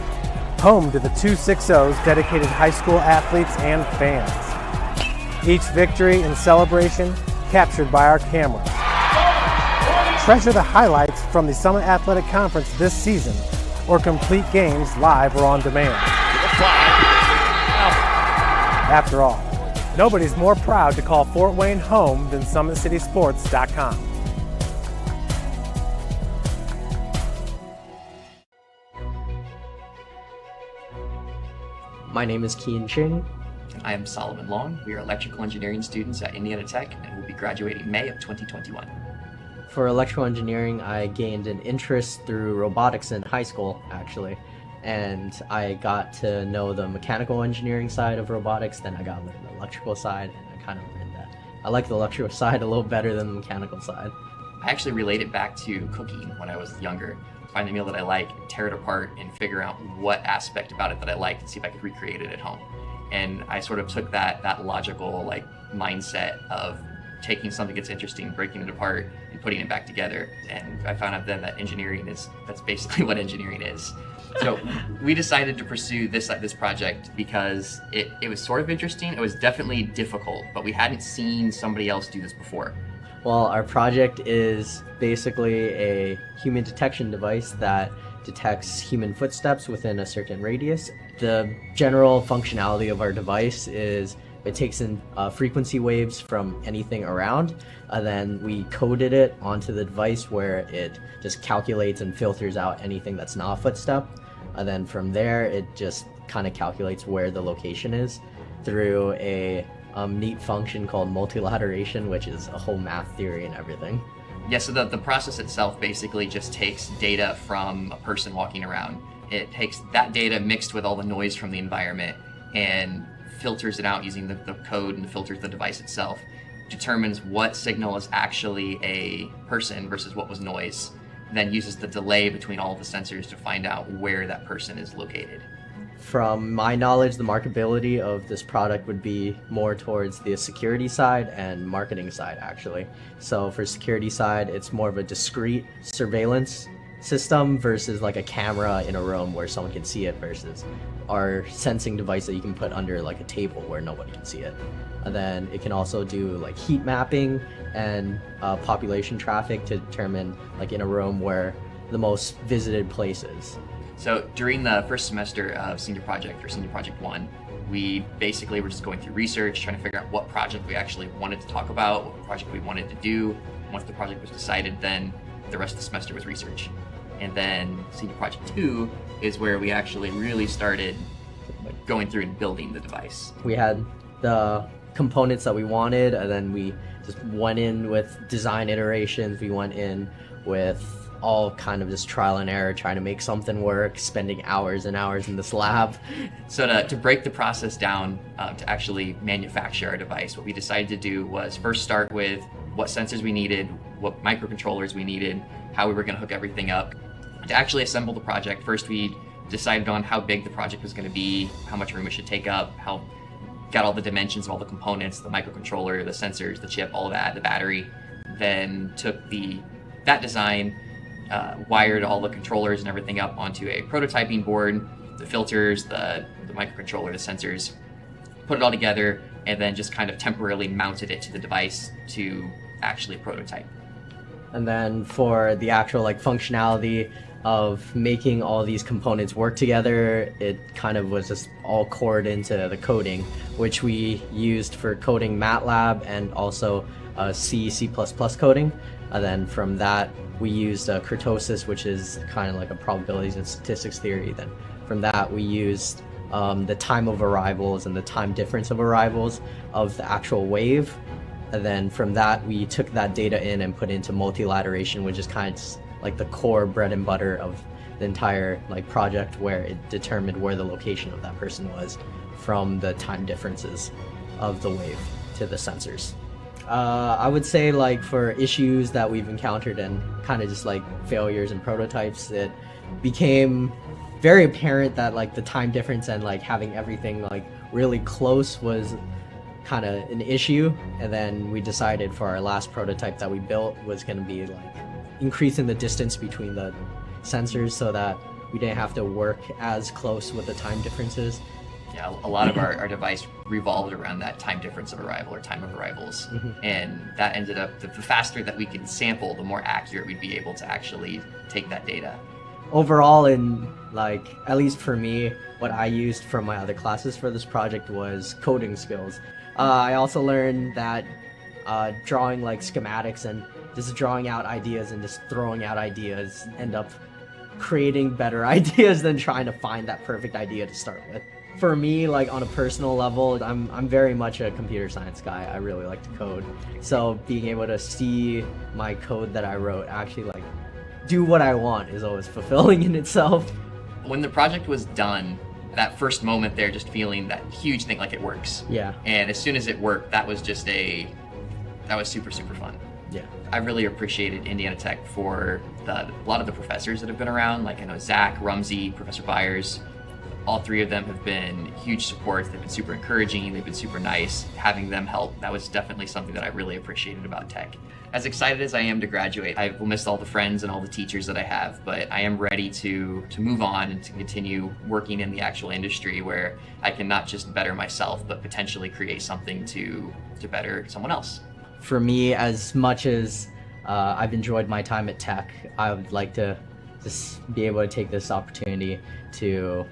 home to the 260's dedicated high school athletes and fans. Each victory and celebration captured by our cameras. Treasure the highlights from the Summit Athletic Conference this season, or complete games live or on demand. After all, nobody's more proud to call Fort Wayne home than SummitCitySports.com. My name is Keen Ching. I am Solomon Long. We are electrical engineering students at Indiana Tech and will be graduating May of 2021. For electrical engineering, I gained an interest through robotics in high school, actually. And I got to know the mechanical engineering side of robotics, then I got to learn the electrical side, and I kind of learned that I like the electrical side a little better than the mechanical side. I actually relate it back to cooking when I was younger. Find the meal that I like, tear it apart, and figure out what aspect about it that I like and see if I could recreate it at home. And I sort of took that logical mindset of taking something that's interesting, breaking it apart, and putting it back together. And I found out then that that's basically what engineering is. So we decided to pursue this project because it was sort of interesting. It was definitely difficult, but we hadn't seen somebody else do this before. Well, our project is basically a human detection device that detects human footsteps within a certain radius. The general functionality of our device is it takes in frequency waves from anything around, and then we coded it onto the device where it just calculates and filters out anything that's not a footstep. And then from there, it just kind of calculates where the location is through a neat function called multilateration, which is a whole math theory and everything. Yeah, so the process itself basically just takes data from a person walking around. It takes that data mixed with all the noise from the environment and filters it out using the code and filters the device itself, determines what signal is actually a person versus what was noise, then uses the delay between all of the sensors to find out where that person is located. From my knowledge, the marketability of this product would be more towards the security side and marketing side, actually. So for security side, it's more of a discrete surveillance system versus like a camera in a room where someone can see it, versus our sensing device that you can put under like a table where nobody can see it. And then it can also do like heat mapping and population traffic to determine like in a room where the most visited place is. So during the first semester of Senior Project, or Senior Project 1, we basically were just going through research, trying to figure out what project we actually wanted to talk about, what project we wanted to do. Once the project was decided, then the rest of the semester was research. And then Senior Project 2 is where we actually really started going through and building the device. We had the components that we wanted, and then we just went in with design iterations. We went in with all kind of just trial and error, trying to make something work, spending hours and hours in this lab. So to break the process down to actually manufacture our device, what we decided to do was first start with what sensors we needed, what microcontrollers we needed, how we were going to hook everything up. To actually assemble the project, first we decided on how big the project was going to be, how much room it should take up, got all the dimensions of all the components, the microcontroller, the sensors, the chip, all of that, the battery. Then took that design, wired all the controllers and everything up onto a prototyping board, the filters, the microcontroller, the sensors, put it all together, and then just kind of temporarily mounted it to the device to actually prototype. And then for the actual like functionality of making all these components work together, it kind of was just all cored into the coding, which we used for coding MATLAB and also C++ coding. And then from that, we used kurtosis, which is kind of like a probabilities and statistics theory. Then from that, we used the time of arrivals and the time difference of arrivals of the actual wave. And then from that, we took that data in and put into multilateration, which is kind of like the core bread and butter of the entire like project, where it determined where the location of that person was from the time differences of the wave to the sensors. I would say like for issues that we've encountered and kind of just like failures and prototypes, it became very apparent that like the time difference and like having everything like really close was kind of an issue. And then we decided for our last prototype that we built was going to be like increasing the distance between the sensors so that we didn't have to work as close with the time differences. Yeah, a lot of our device revolved around that time difference of arrival, or time of arrivals. And that ended up, the faster that we could sample, the more accurate we'd be able to actually take that data. Overall, in like, at least for me, what I used from my other classes for this project was coding skills. I also learned that drawing like schematics and just drawing out ideas and just throwing out ideas end up creating better ideas than trying to find that perfect idea to start with. For me, like on a personal level, I'm very much a computer science guy. I really like to code. So being able to see my code that I wrote actually like do what I want is always fulfilling in itself. When the project was done, that first moment there, just feeling that huge thing, like it works. Yeah. And as soon as it worked, that was just that was super, super fun. Yeah. I really appreciated Indiana Tech for a lot of the professors that have been around. Like I know Zach, Rumsey, Professor Byers, all three of them have been huge supports. They've been super encouraging. They've been super nice. Having them help, that was definitely something that I really appreciated about Tech. As excited as I am to graduate, I will miss all the friends and all the teachers that I have, but I am ready to move on and to continue working in the actual industry where I can not just better myself, but potentially create something to better someone else. For me, as much as I've enjoyed my time at Tech, I would like to just be able to take this opportunity to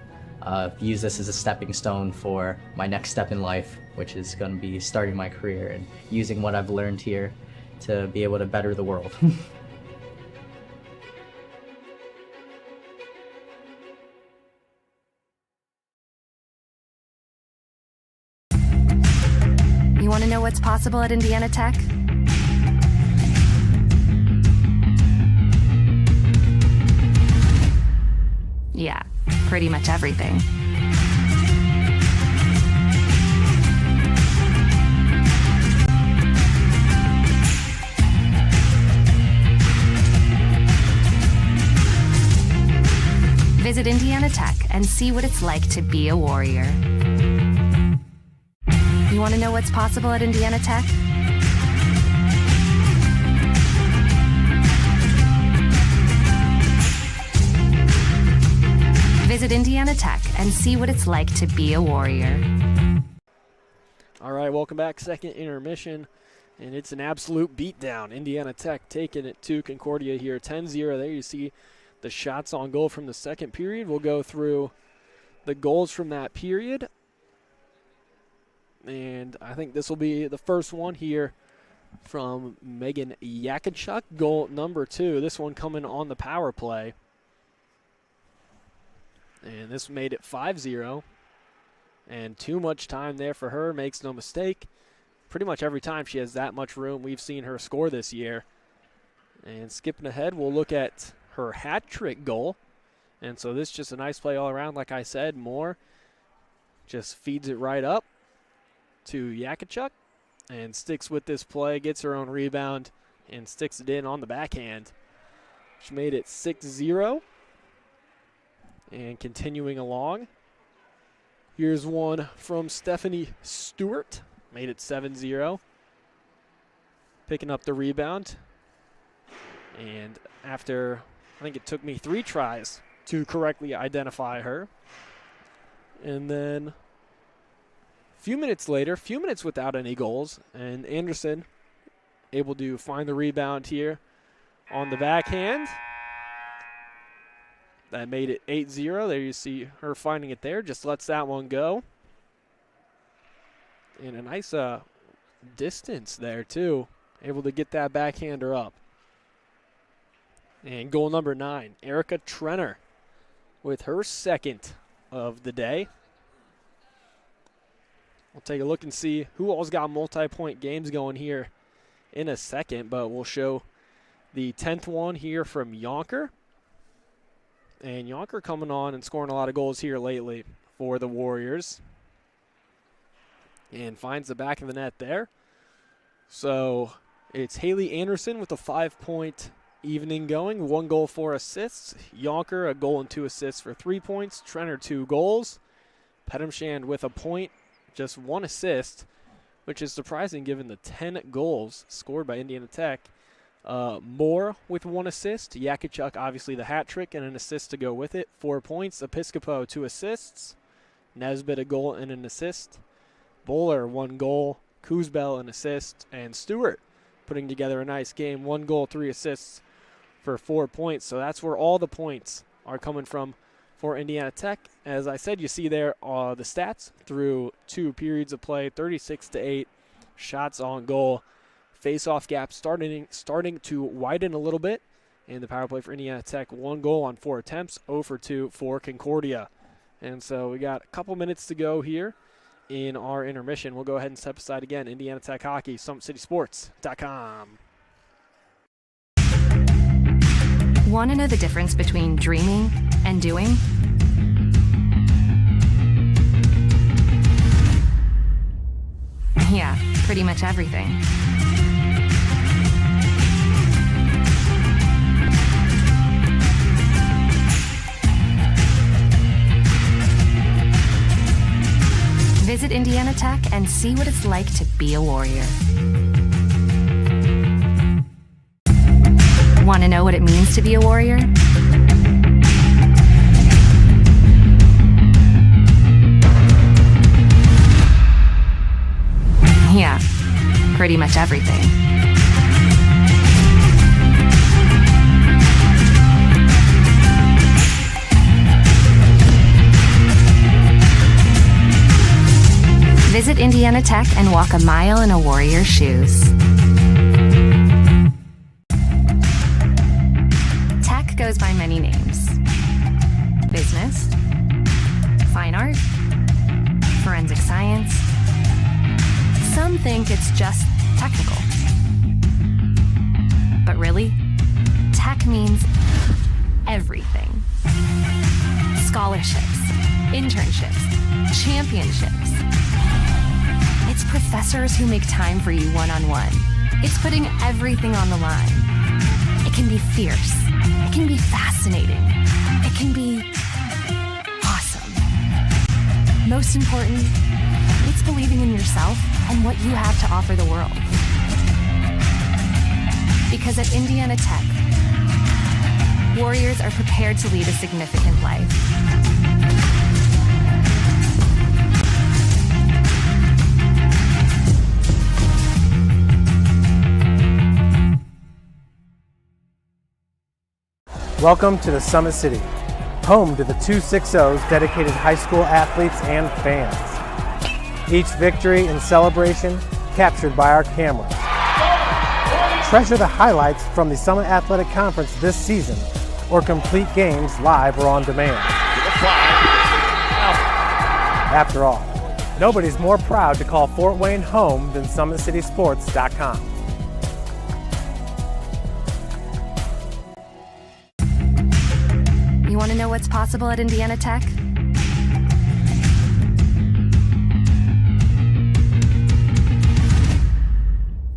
use this as a stepping stone for my next step in life, which is going to be starting my career and using what I've learned here to be able to better the world. You want to know what's possible at Indiana Tech? Yeah, pretty much everything. Visit Indiana Tech and see what it's like to be a warrior. You want to know what's possible at Indiana Tech? Visit Indiana Tech and see what it's like to be a warrior. All right, welcome back. Second intermission, and it's an absolute beatdown. Indiana Tech taking it to Concordia here, 10-0. There you see the shots on goal from the second period. We'll go through the goals from that period. And I think this will be the first one here from Megan Yakachuk, goal number 2. This one coming on the power play. And this made it 5-0. And too much time there for her, makes no mistake. Pretty much every time she has that much room, we've seen her score this year. And skipping ahead, we'll look at her hat trick goal. And so this is just a nice play all around. Like I said, Moore just feeds it right up to Yakachuk and sticks with this play, gets her own rebound, and sticks it in on the backhand. She made it 6-0. And continuing along, here's one from Stephanie Stewart. Made it 7-0. Picking up the rebound. And after, I think it took me 3 tries to correctly identify her. And then a few minutes later, few minutes without any goals, and Anderson able to find the rebound here on the backhand. That made it 8-0. There you see her finding it there. Just lets that one go. And a nice distance there, too. Able to get that backhander up. And goal number 9, Erica Trenner with her second of the day. We'll take a look and see who all's got multi-point games going here in a second, but we'll show the 10th one here from Yonker. And Yonker coming on and scoring a lot of goals here lately for the Warriors. And finds the back of the net there. So it's Haley Anderson with a 5-point evening going. 1 goal, 4 assists. Yonker, a goal and 2 assists for 3 points. Trenner, 2 goals. Pedamshand with a point, just 1 assist, which is surprising given the 10 goals scored by Indiana Tech. Moore with 1 assist. Yakachuk, obviously the hat trick and an assist to go with it. 4 points. Episcopo, 2 assists. Nesbitt, a goal and an assist. Bowler, 1 goal. Kuzbel, an assist. And Stewart putting together a nice game. 1 goal, 3 assists for 4 points. So that's where all the points are coming from for Indiana Tech. As I said, you see there the stats through 2 periods of play. 36-8 shots on goal. Face-off gap starting to widen a little bit. And the power play for Indiana Tech, 1 goal on 4 attempts, 0 for 2 for Concordia. And so we got a couple minutes to go here in our intermission. We'll go ahead and step aside again. Indiana Tech Hockey, SummitCitySports.com. Want to know the difference between dreaming and doing? Yeah, pretty much everything. Visit Indiana Tech and see what it's like to be a warrior. Want to know what it means to be a warrior? Yeah, pretty much everything. Visit Indiana Tech and walk a mile in a Warrior's shoes. Tech goes by many names. Business, fine art, forensic science. Some think it's just technical. But really, tech means everything. Scholarships, internships, championships. It's professors who make time for you one-on-one. It's putting everything on the line. It can be fierce. It can be fascinating. It can be awesome. Most important, it's believing in yourself and what you have to offer the world. Because at Indiana Tech, Warriors are prepared to lead a significant life. Welcome to the Summit City, home to the 260s dedicated high school athletes and fans. Each victory and celebration captured by our cameras. Treasure the highlights from the Summit Athletic Conference this season, or complete games live or on demand. After all, nobody's more proud to call Fort Wayne home than SummitCitySports.com. You want to know what's possible at Indiana Tech?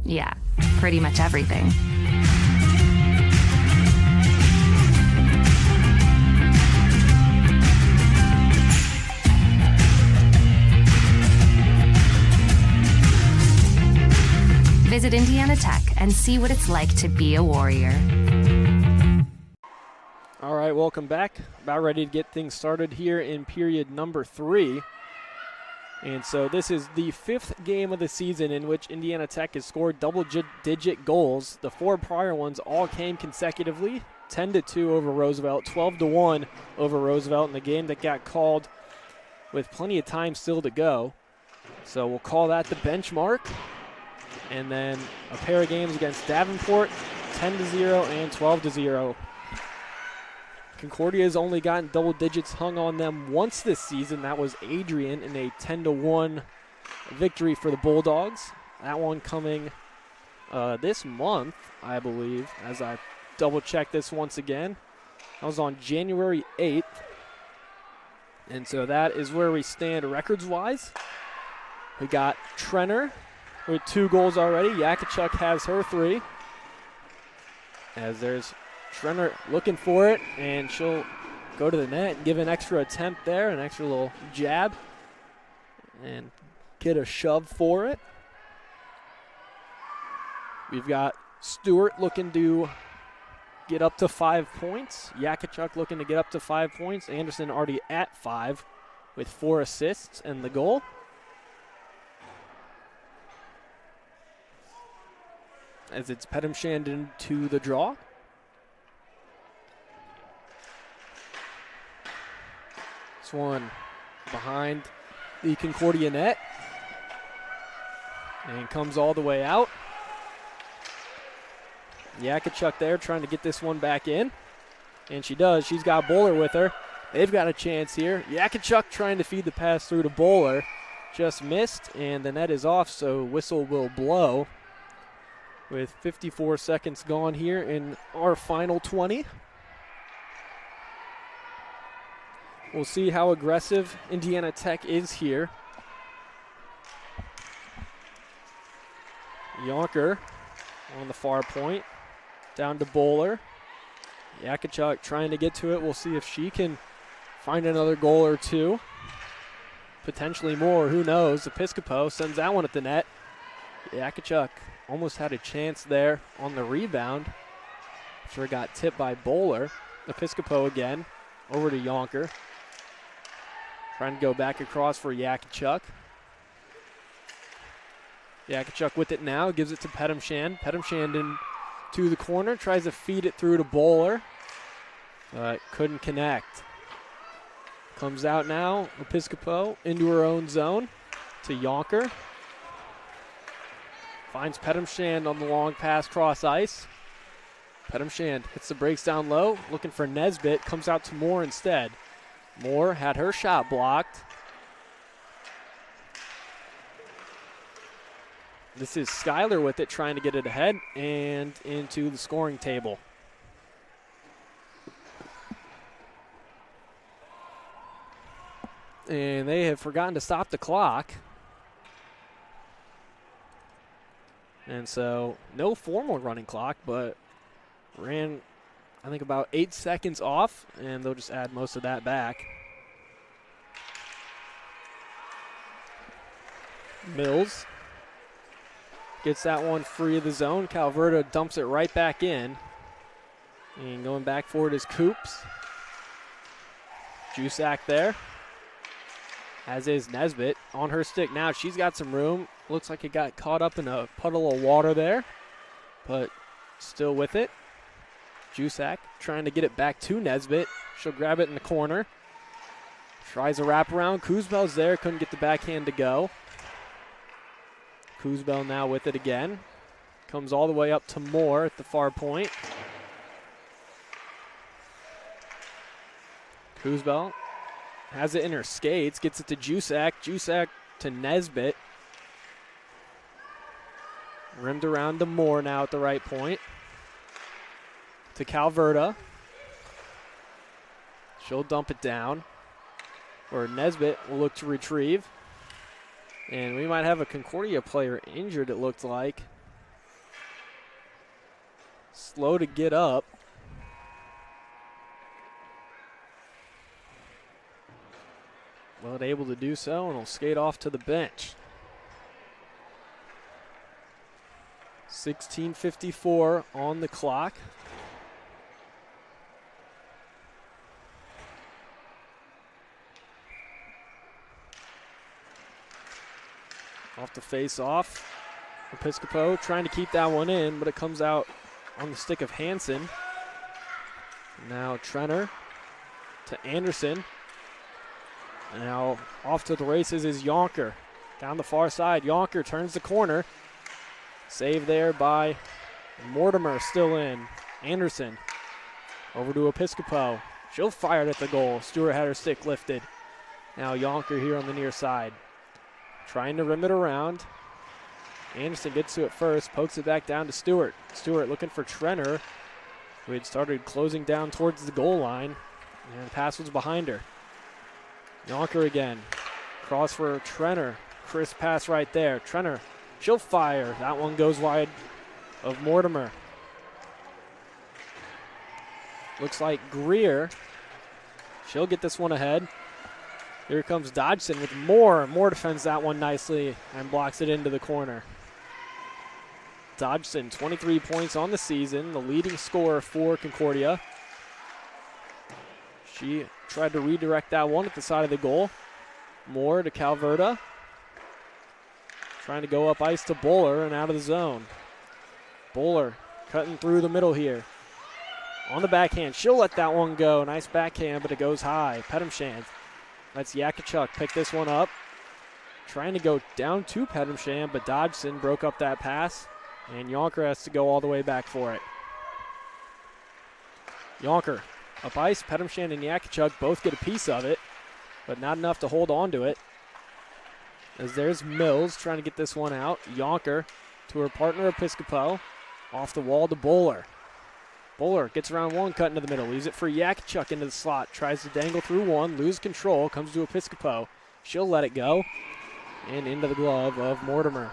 Yeah, pretty much everything. Visit Indiana Tech and see what it's like to be a Warrior. All right, welcome back. About ready to get things started here in period number 3. And so this is the 5th game of the season in which Indiana Tech has scored double-digit goals. The 4 prior ones all came consecutively, 10-2 over Roosevelt, 12-1 over Roosevelt in the game that got called with plenty of time still to go. So we'll call that the benchmark. And then a pair of games against Davenport, 10-0 and 12-0. Concordia has only gotten double digits hung on them once this season. That was Adrian in a 10-1 victory for the Bulldogs. That one coming this month, I believe, as I double-check this once again. That was on January 8th. And so that is where we stand records-wise. We got Trenner with 2 goals already. Yakachuk has her 3. As there's Trenner looking for it, and she'll go to the net and give an extra attempt there, an extra little jab, and get a shove for it. We've got Stewart looking to get up to 5 points. Yakachuk looking to get up to 5 points. Anderson already at 5 with 4 assists and the goal. As it's Pedamshan to the draw. This one behind the Concordia net. And comes all the way out. Yakachuk there trying to get this one back in. And she does. She's got Bowler with her. They've got a chance here. Yakachuk trying to feed the pass through to Bowler. Just missed, and the net is off, so whistle will blow. With 54 seconds gone here in our final 20. We'll see how aggressive Indiana Tech is here. Yonker on the far point. Down to Bowler. Yakachuk trying to get to it. We'll see if she can find another goal or 2. Potentially more, who knows. Episcopo sends that one at the net. Yakachuk almost had a chance there on the rebound. Sure got tipped by Bowler. Episcopo again. Over to Yonker. Trying to go back across for Yakachuk. Yakachuk with it now. Gives it to Pedamshan. Pedamshan to the corner. Tries to feed it through to Bowler. But couldn't connect. Comes out now. Episcopo into her own zone. to Yonker. Finds Pedamshand on the long pass cross ice. Pedamshand hits the brakes down low, looking for Nesbitt, comes out to Moore instead. Moore had her shot blocked. This is Skyler with it, trying to get it ahead and into the scoring table. And they have forgotten to stop the clock. And so no formal running clock, but ran, I think, about 8 seconds off, and they'll just add most of that back. Mills gets that one free of the zone. Calverta dumps it right back in. And going back for it is Coops. Jusak there. As is Nesbitt on her stick now. She's got some room. Looks like it got caught up in a puddle of water there, but still with it. Jusak trying to get it back to Nesbitt. She'll grab it in the corner. Tries a wraparound. Kuzbel's there. Couldn't get the backhand to go. Kuzbel now with it again. Comes all the way up to Moore at the far point. Kuzbel has it in her skates. Gets it to Jusak. Jusak to Nesbitt. Rimmed around to Moore now at the right point. To Calverta. She'll dump it down. Or Nesbitt will look to retrieve. And we might have a Concordia player injured, it looked like. Slow to get up. Well able to do so, and will skate off to the bench. 16:54 on the clock. Off the face-off. Episcopo trying to keep that one in, but it comes out on the stick of Hansen. Now Trenner to Anderson. Now off to the races is Yonker. Down the far side, Yonker turns the corner. Save there by Mortimer, still in. Anderson over to Episcopo. She'll fire it at the goal. Stewart had her stick lifted. Now Yonker here on the near side. Trying to rim it around. Anderson gets to it first, pokes it back down to Stewart. Stewart looking for Trenner, who had started closing down towards the goal line, and the pass was behind her. Yonker again. Cross for Trenner. Crisp pass right there. Trenner, she'll fire. That one goes wide of Mortimer. Looks like Greer. She'll get this one ahead. Here comes Dodgson with Moore. Moore defends that one nicely and blocks it into the corner. Dodgson, 23 points on the season, the leading scorer for Concordia. She tried to redirect that one at the side of the goal. Moore to Calverta. Trying to go up ice to Bowler and out of the zone. Bowler cutting through the middle here. On the backhand, she'll let that one go. Nice backhand, but it goes high. Pedamshand lets Yakachuk pick this one up. Trying to go down to Pedamshand, but Dodgson broke up that pass, and Yonker has to go all the way back for it. Yonker up ice. Pedamshand and Yakachuk both get a piece of it, but not enough to hold on to it. As there's Mills trying to get this one out. Yonker to her partner Episcopo. Off the wall to Bowler. Bowler gets around one, cut into the middle. Leaves it for Yakachuk into the slot. Tries to dangle through one, lose control, comes to Episcopo. She'll let it go. And into the glove of Mortimer.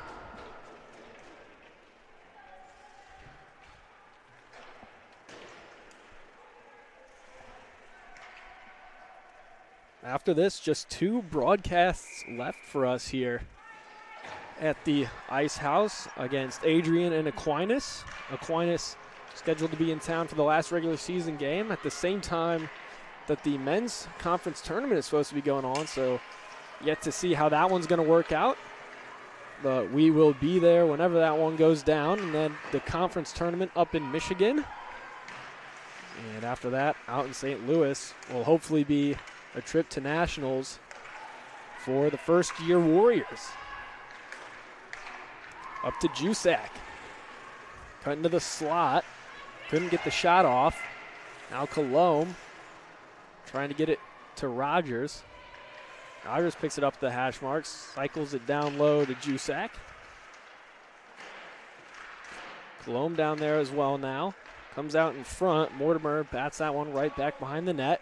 After this, just 2 broadcasts left for us here at the Ice House against Adrian and Aquinas. Aquinas scheduled to be in town for the last regular season game at the same time that the men's conference tournament is supposed to be going on, so yet to see how that one's going to work out. But we will be there whenever that one goes down, and then the conference tournament up in Michigan. And after that, out in St. Louis will hopefully be a trip to nationals for the first-year Warriors. Up to Jusak. Cut into the slot. Couldn't get the shot off. Now Colomb trying to get it to Rogers. Rogers picks it up the hash marks, cycles it down low to Jusak. Colomb down there as well now. Comes out in front. Mortimer bats that one right back behind the net.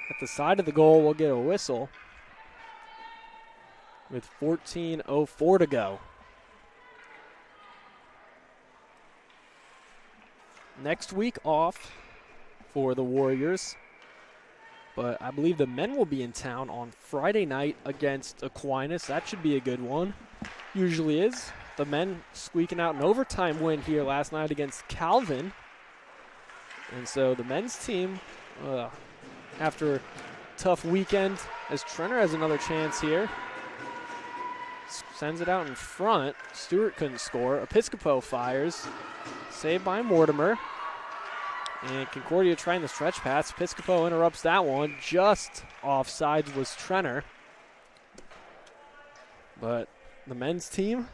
At the side of the goal, we'll get a whistle with 14:04 to go. Next week off for the Warriors, but I believe the men will be in town on Friday night against Aquinas. That should be a good one. Usually is. The men squeaking out an overtime win here last night against Calvin. And so the men's team, after a tough weekend, as Trenner has another chance here, sends it out in front. Stewart couldn't score. Episcopo fires. Saved by Mortimer. And Concordia trying the stretch pass. Episcopo interrupts that one. Just offsides was Trenner. But the men's team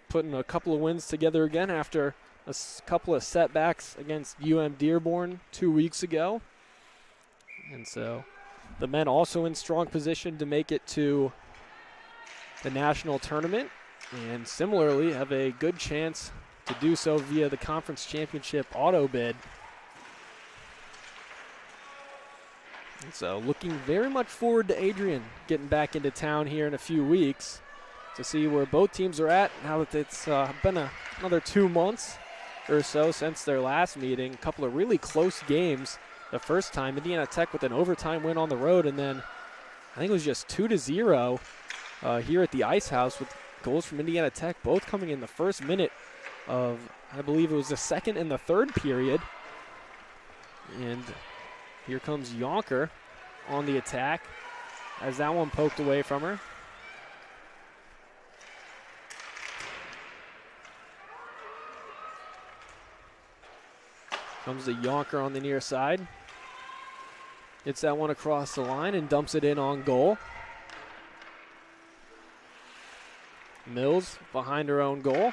putting a couple of wins together again after a couple of setbacks against Dearborn 2 weeks ago. And so the men also in strong position to make it to the national tournament, and similarly have a good chance to do so via the conference championship auto bid. And so looking very much forward to Adrian getting back into town here in a few weeks to see where both teams are at now that it's been another 2 months or so since their last meeting. A couple of really close games. The first time, Indiana Tech with an overtime win on the road, and then I think it was just 2-0 here at the Ice House with goals from Indiana Tech, both coming in the first minute of, I believe it was the second and the third period. And here comes Yonker on the attack as that one poked away from her. Comes the Yonker on the near side. Gets that one across the line and dumps it in on goal. Mills behind her own goal.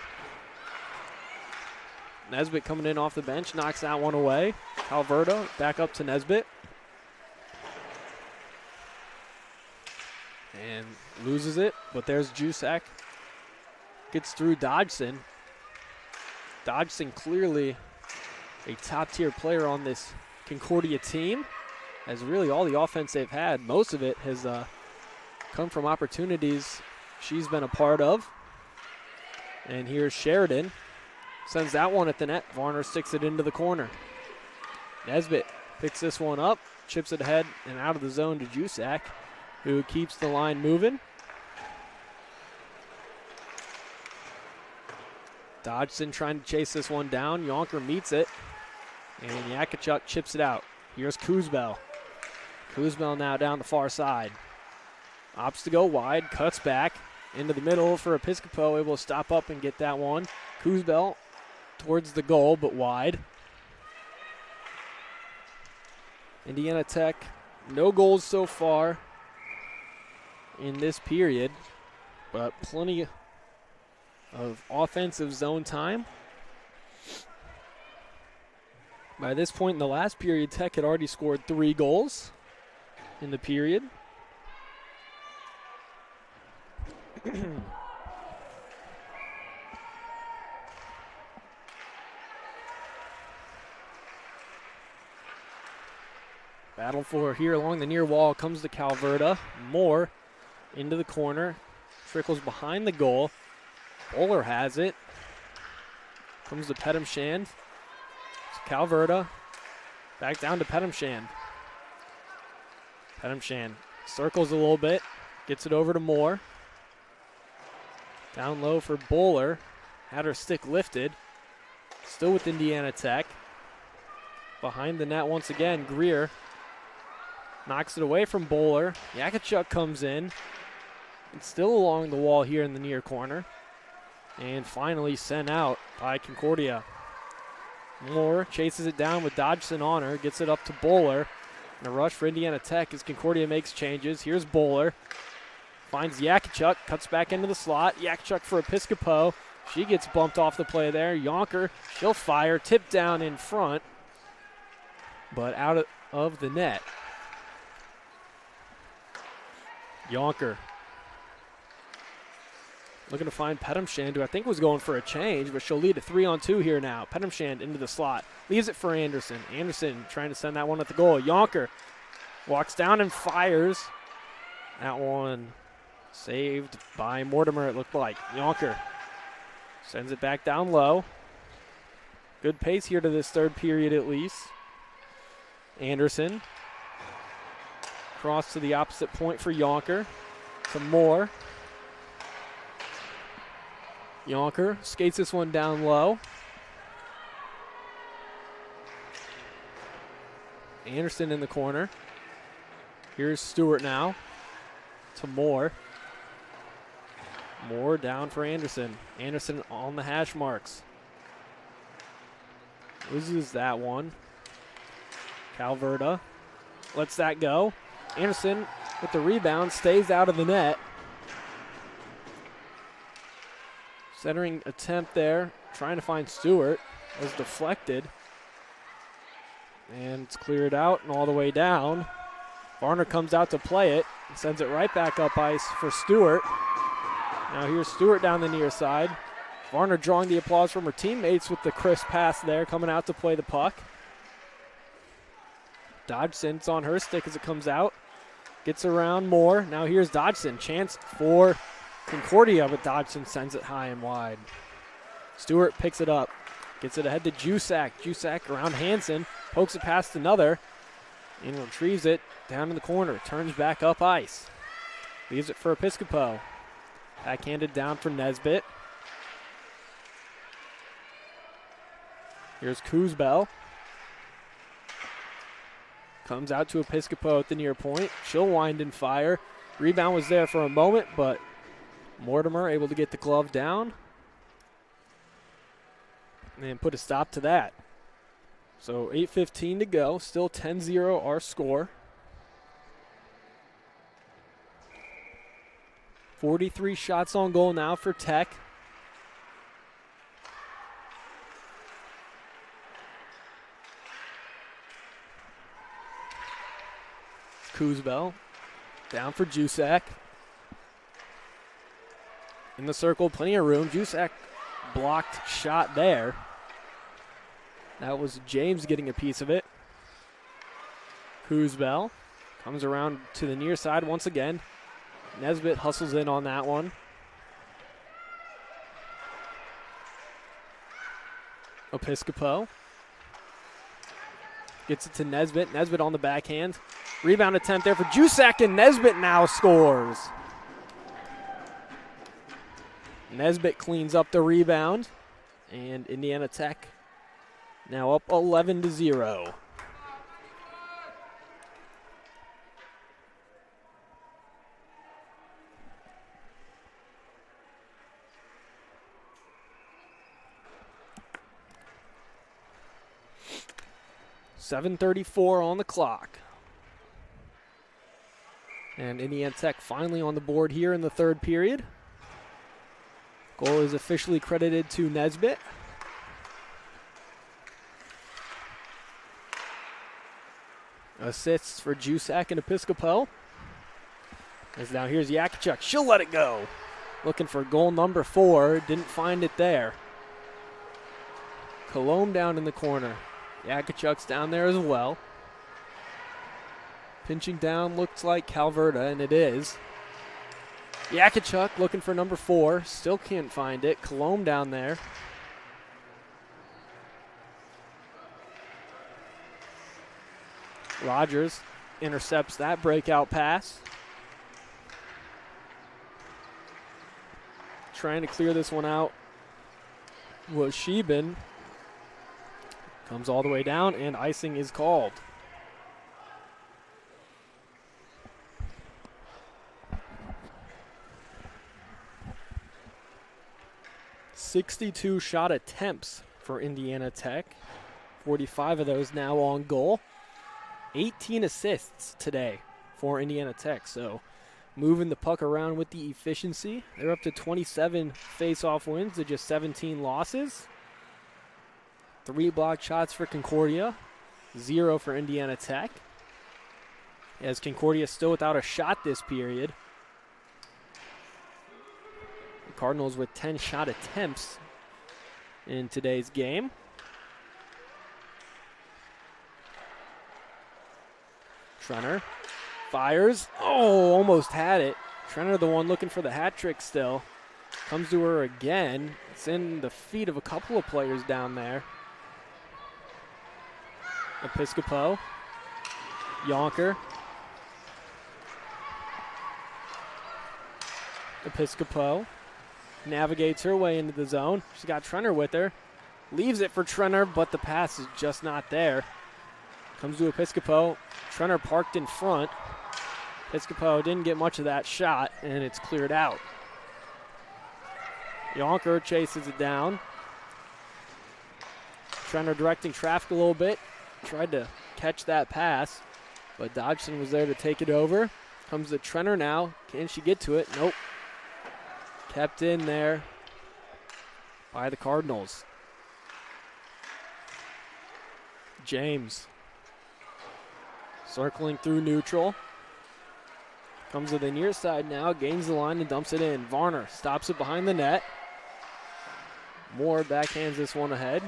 Nesbitt coming in off the bench, knocks that one away. Calverto back up to Nesbitt. And loses it, but there's Jusak. Gets through Dodgson. Dodgson clearly a top-tier player on this Concordia team, as really all the offense they've had, most of it has come from opportunities she's been a part of. And here's Sheridan. Sends that one at the net. Varner sticks it into the corner. Nesbitt picks this one up, chips it ahead and out of the zone to Jusak, who keeps the line moving. Dodgson trying to chase this one down. Yonker meets it. And Yakachuk chips it out. Here's Kuzbel. Kuzbel now down the far side. Opts to go wide, cuts back into the middle for Episcopo, able to stop up and get that one. Kuzbel towards the goal, but wide. Indiana Tech, no goals so far in this period, but plenty of offensive zone time. By this point in the last period, Tech had already scored 3 goals in the period. Battle for here along the near wall comes to Calverta. Moore into the corner, trickles behind the goal. Bowler has it. Comes to Pettimshand. Calverta back down to Pettimshand. Pettimshand circles a little bit, gets it over to Moore. Down low for Bowler. Had her stick lifted. Still with Indiana Tech. Behind the net once again, Greer knocks it away from Bowler. Yakachuk comes in. It's still along the wall here in the near corner. And finally sent out by Concordia. Moore chases it down with Dodgson on her, gets it up to Bowler. And a rush for Indiana Tech as Concordia makes changes. Here's Bowler. Finds Yakachuk, cuts back into the slot. Yakachuk for Episcopo. She gets bumped off the play there. Yonker, she'll fire, tip down in front, but out of the net. Yonker looking to find Pettimshand, who I think was going for a change, but she'll lead a 3-on-2 here now. Pettimshand into the slot. Leaves it for Anderson. Anderson trying to send that one at the goal. Yonker walks down and fires. That one saved by Mortimer, it looked like. Yonker sends it back down low. Good pace here to this third period at least. Anderson. Cross to the opposite point for Yonker. Some more. Yonker skates this one down low. Anderson in the corner. Here's Stewart now to Moore. Moore down for Anderson. Anderson on the hash marks. Loses that one. Calverta lets that go. Anderson with the rebound stays out of the net. Centering attempt there, trying to find Stewart, was deflected. And it's cleared out and all the way down. Varner comes out to play it and sends it right back up ice for Stewart. Now here's Stewart down the near side. Varner drawing the applause from her teammates with the crisp pass there, coming out to play the puck. Dodgson's on her stick as it comes out. Gets around more. Now here's Dodgson. Chance for Concordia, but Dodgson sends it high and wide. Stewart picks it up. Gets it ahead to Jusak. Jusak around Hansen. Pokes it past another. And retrieves it down in the corner. Turns back up ice. Leaves it for Episcopo. Backhanded down for Nesbitt. Here's Kuzbel. Comes out to Episcopo at the near point. She'll wind and fire. Rebound was there for a moment, but Mortimer able to get the glove down and put a stop to that. So 8:15 to go. Still 10-0 our score. 43 shots on goal now for Tech. Kuzbel down for Jusak. In the circle, plenty of room. Jusak blocked shot there. That was James getting a piece of it. Kuzbel comes around to the near side once again. Nesbitt hustles in on that one. Episcopo gets it to Nesbitt. Nesbitt on the backhand. Rebound attempt there for Jusak, and Nesbitt now scores. Nesbitt cleans up the rebound, and Indiana Tech now up 11-0. .7:34 on the clock. And Indiana Tech finally on the board here in the third period. Goal is officially credited to Nesbitt. Assists for Jusak and Episcopo. As now here's Yakachuk. She'll let it go. Looking for goal number 4. Didn't find it there. Colomb down in the corner. Yakachuk's down there as well. Pinching down looks like Calverta, and it is. Yakachuk looking for number 4. Still can't find it. Colomb down there. Rogers intercepts that breakout pass. Trying to clear this one out was Sheben. Comes all the way down, and icing is called. .62 shot attempts for Indiana Tech. 45 of those now on goal. 18 assists today for Indiana Tech. So moving the puck around with the efficiency. They're up to 27 face-off wins to just 17 losses. 3 blocked shots for Concordia, 0 for Indiana Tech. As Concordia still without a shot this period. The Cardinals with 10 shot attempts in today's game. Trenner fires. Oh, almost had it. Trenner the one looking for the hat trick still. Comes to her again. It's in the feet of a couple of players down there. Episcopo. Yonker. Episcopo navigates her way into the zone. She's got Trenner with her. Leaves it for Trenner, but the pass is just not there. Comes to Episcopo. Trenner parked in front. Episcopo didn't get much of that shot, and it's cleared out. Yonker chases it down. Trenner directing traffic a little bit. Tried to catch that pass, but Dodgson was there to take it over. Comes to Trenner now. Can she get to it? Nope. Kept in there by the Cardinals. James circling through neutral. Comes to the near side now, gains the line and dumps it in. Varner stops it behind the net. Moore backhands this one ahead.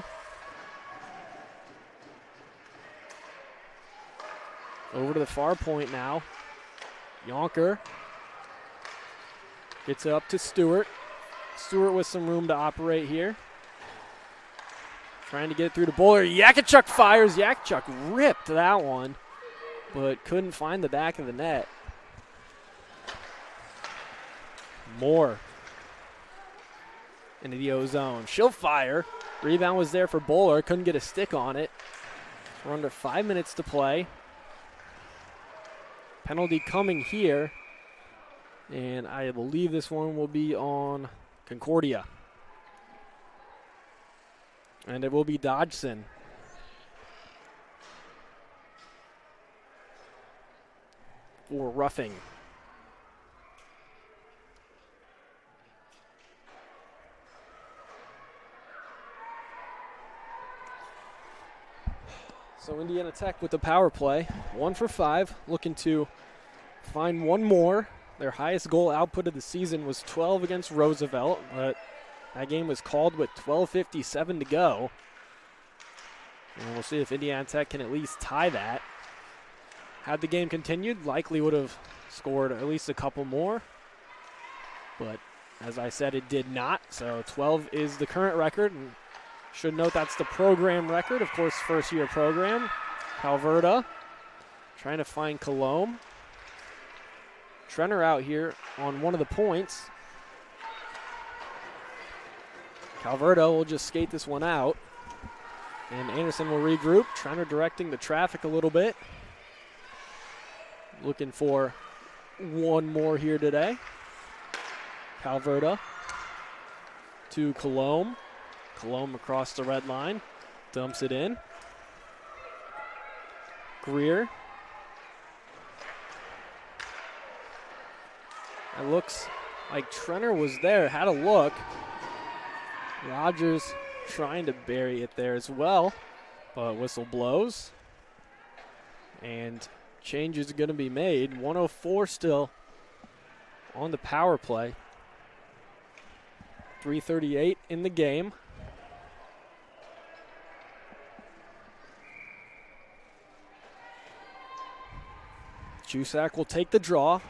Over to the far point now. Yonker gets it up to Stewart. Stewart with some room to operate here. Trying to get it through to Bowler. Yakachuk fires. Yakachuk ripped that one, but couldn't find the back of the net. Moore into the O-zone. She'll fire. Rebound was there for Bowler. Couldn't get a stick on it. We're under 5 minutes to play. Penalty coming here. And I believe this one will be on Concordia. And it will be Dodgson. For roughing. So Indiana Tech with the power play, 1 for 5, looking to find one more. Their highest goal output of the season was 12 against Roosevelt, but that game was called with 12:57 to go. And we'll see if Indiana Tech can at least tie that. Had the game continued, likely would have scored at least a couple more. But as I said, it did not. So 12 is the current record. And should note that's the program record, of course, first-year program. Calverda trying to find Colombe. Trenner out here on one of the points. Calverda will just skate this one out. And Anderson will regroup. Trenner directing the traffic a little bit. Looking for one more here today. Calverda to Colombe. Colombe across the red line. Dumps it in. Greer. It looks like Trenner was there, had a look. Rogers trying to bury it there as well, but whistle blows. And change is going to be made. 104 still on the power play. 3:38 in the game. Jusak will take the draw.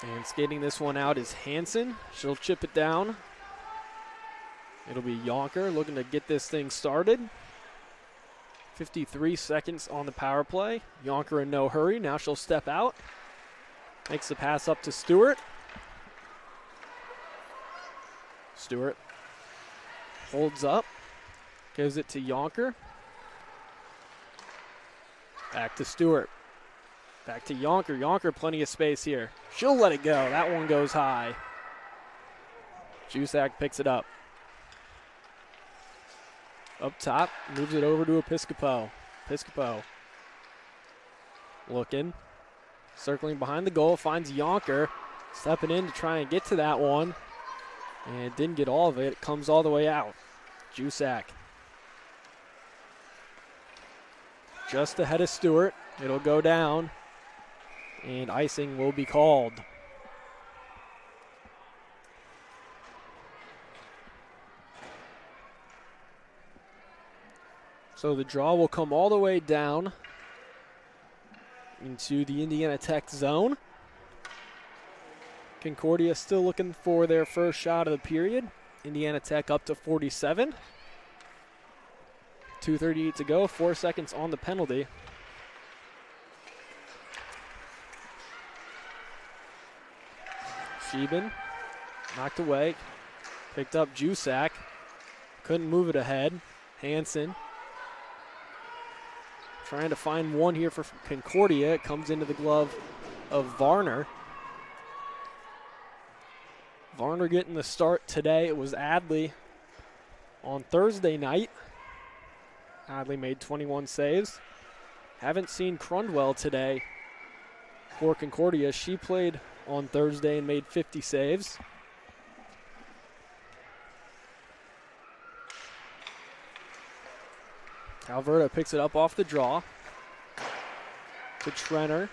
And skating this one out is Hansen. She'll chip it down. It'll be Yonker looking to get this thing started. 53 seconds on the power play. Yonker in no hurry. Now she'll step out. Makes the pass up to Stewart. Stewart holds up. Gives it to Yonker. Back to Stewart. Back to Yonker. Yonker, plenty of space here. She'll let it go. That one goes high. Jusak picks it up. Up top, moves it over to Episcopo. Episcopo looking, circling behind the goal, finds Yonker, stepping in to try and get to that one, and didn't get all of it. It comes all the way out. Jusak just ahead of Stewart. It'll go down, and icing will be called. So the draw will come all the way down into the Indiana Tech zone. Concordia still looking for their first shot of the period. Indiana Tech up to 47. 2:38 to go, 4 seconds on the penalty. Sheben knocked away, picked up Jusak, couldn't move it ahead. Hansen trying to find one here for Concordia. It comes into the glove of Varner. Varner getting the start today. It was Adley on Thursday night. Adley made 21 saves. Haven't seen Crundwell today for Concordia. She played on Thursday and made 50 saves. Alverta picks it up off the draw to Trenner.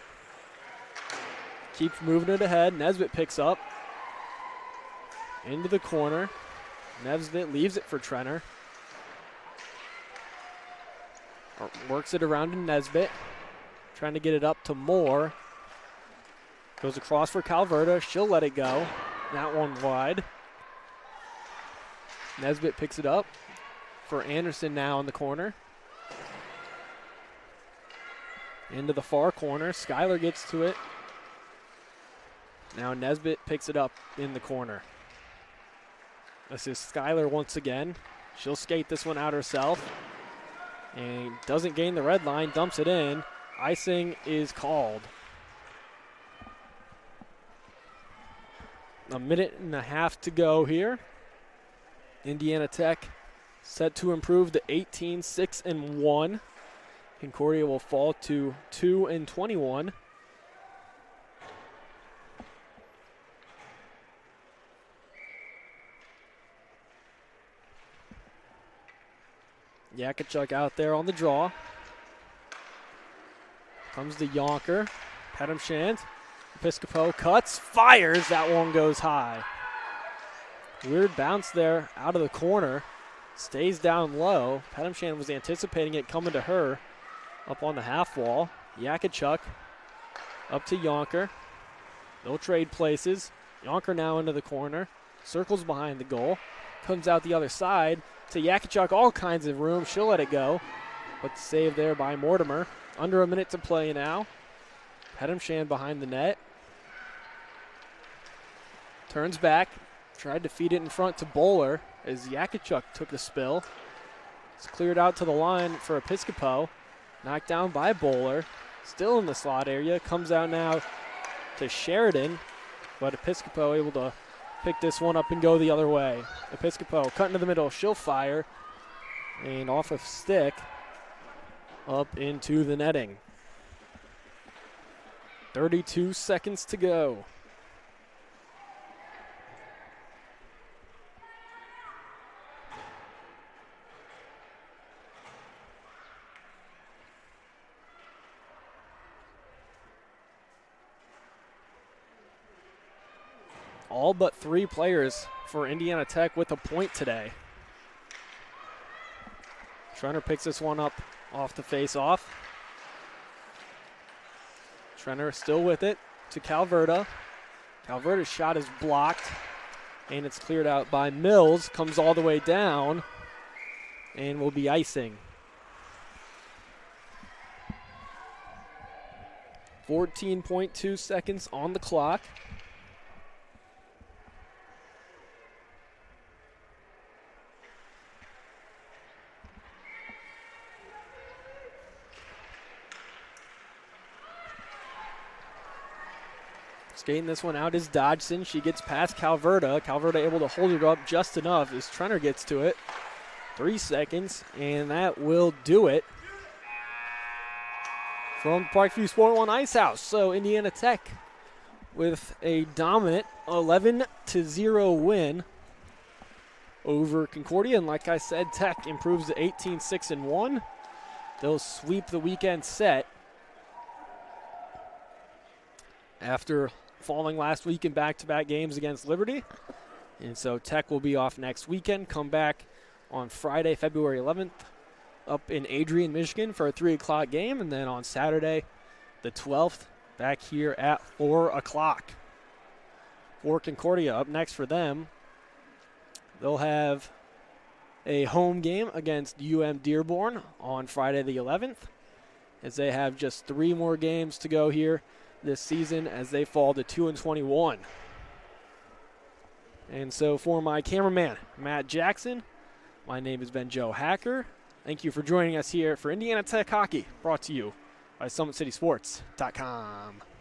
Keeps moving it ahead. Nesbitt picks up into the corner. Nesbitt leaves it for Trenner. Works it around to Nesbitt. Trying to get it up to Moore. Goes across for Calverta. She'll let it go. That one wide. Nesbitt picks it up for Anderson now in the corner. Into the far corner. Schuyler gets to it. Now Nesbitt picks it up in the corner. This is Schuyler once again. She'll skate this one out herself. And doesn't gain the red line. Dumps it in. Icing is called. A minute and a half to go here. Indiana Tech set to improve to 18-6-1. Concordia will fall to 2-21. Yakachuk out there on the draw. Comes to Yonker. Pedamshant. Episcopo cuts, fires. That one goes high. Weird bounce there out of the corner. Stays down low. Pedamshant was anticipating it coming to her. Up on the half wall. Yakachuk up to Yonker. They'll trade places. Yonker now into the corner. Circles behind the goal. Comes out the other side to Yakachuk. All kinds of room. She'll let it go. But saved there by Mortimer. Under a minute to play now. Pedamshant behind the net. Turns back. Tried to feed it in front to Bowler as Yakachuk took the spill. It's cleared out to the line for Episcopo. Knocked down by Bowler. Still in the slot area. Comes out now to Sheridan. But Episcopo able to pick this one up and go the other way. Episcopo cutting to the middle. She'll fire. And off of stick. Up into the netting. 32 seconds to go. All but 3 players for Indiana Tech with a point today. Trenner picks this one up off the face-off. Trenner still with it to Calverta. Calverta's shot is blocked, and it's cleared out by Mills. Comes all the way down, and will be icing. 14.2 seconds on the clock. Skating this one out is Dodgson. She gets past Calverta. Calverta able to hold it up just enough as Trenner gets to it. 3 seconds, and that will do it from Parkview Sport 1 Ice House. So Indiana Tech with a dominant 11-0 win over Concordia. And like I said, Tech improves to 18-6-1. They'll sweep the weekend set after falling last week in back-to-back games against Liberty. And so Tech will be off next weekend, come back on Friday, February 11th, up in Adrian, Michigan for a 3 o'clock game, and then on Saturday, the 12th, back here at 4 o'clock. For Concordia, up next for them, they'll have a home game against Dearborn on Friday the 11th, as they have just 3 more games to go here this season as they fall to 2-21. And so for my cameraman, Matt Jackson, my name has been Joe Hacker. Thank you for joining us here for Indiana Tech Hockey, brought to you by SummitCitySports.com.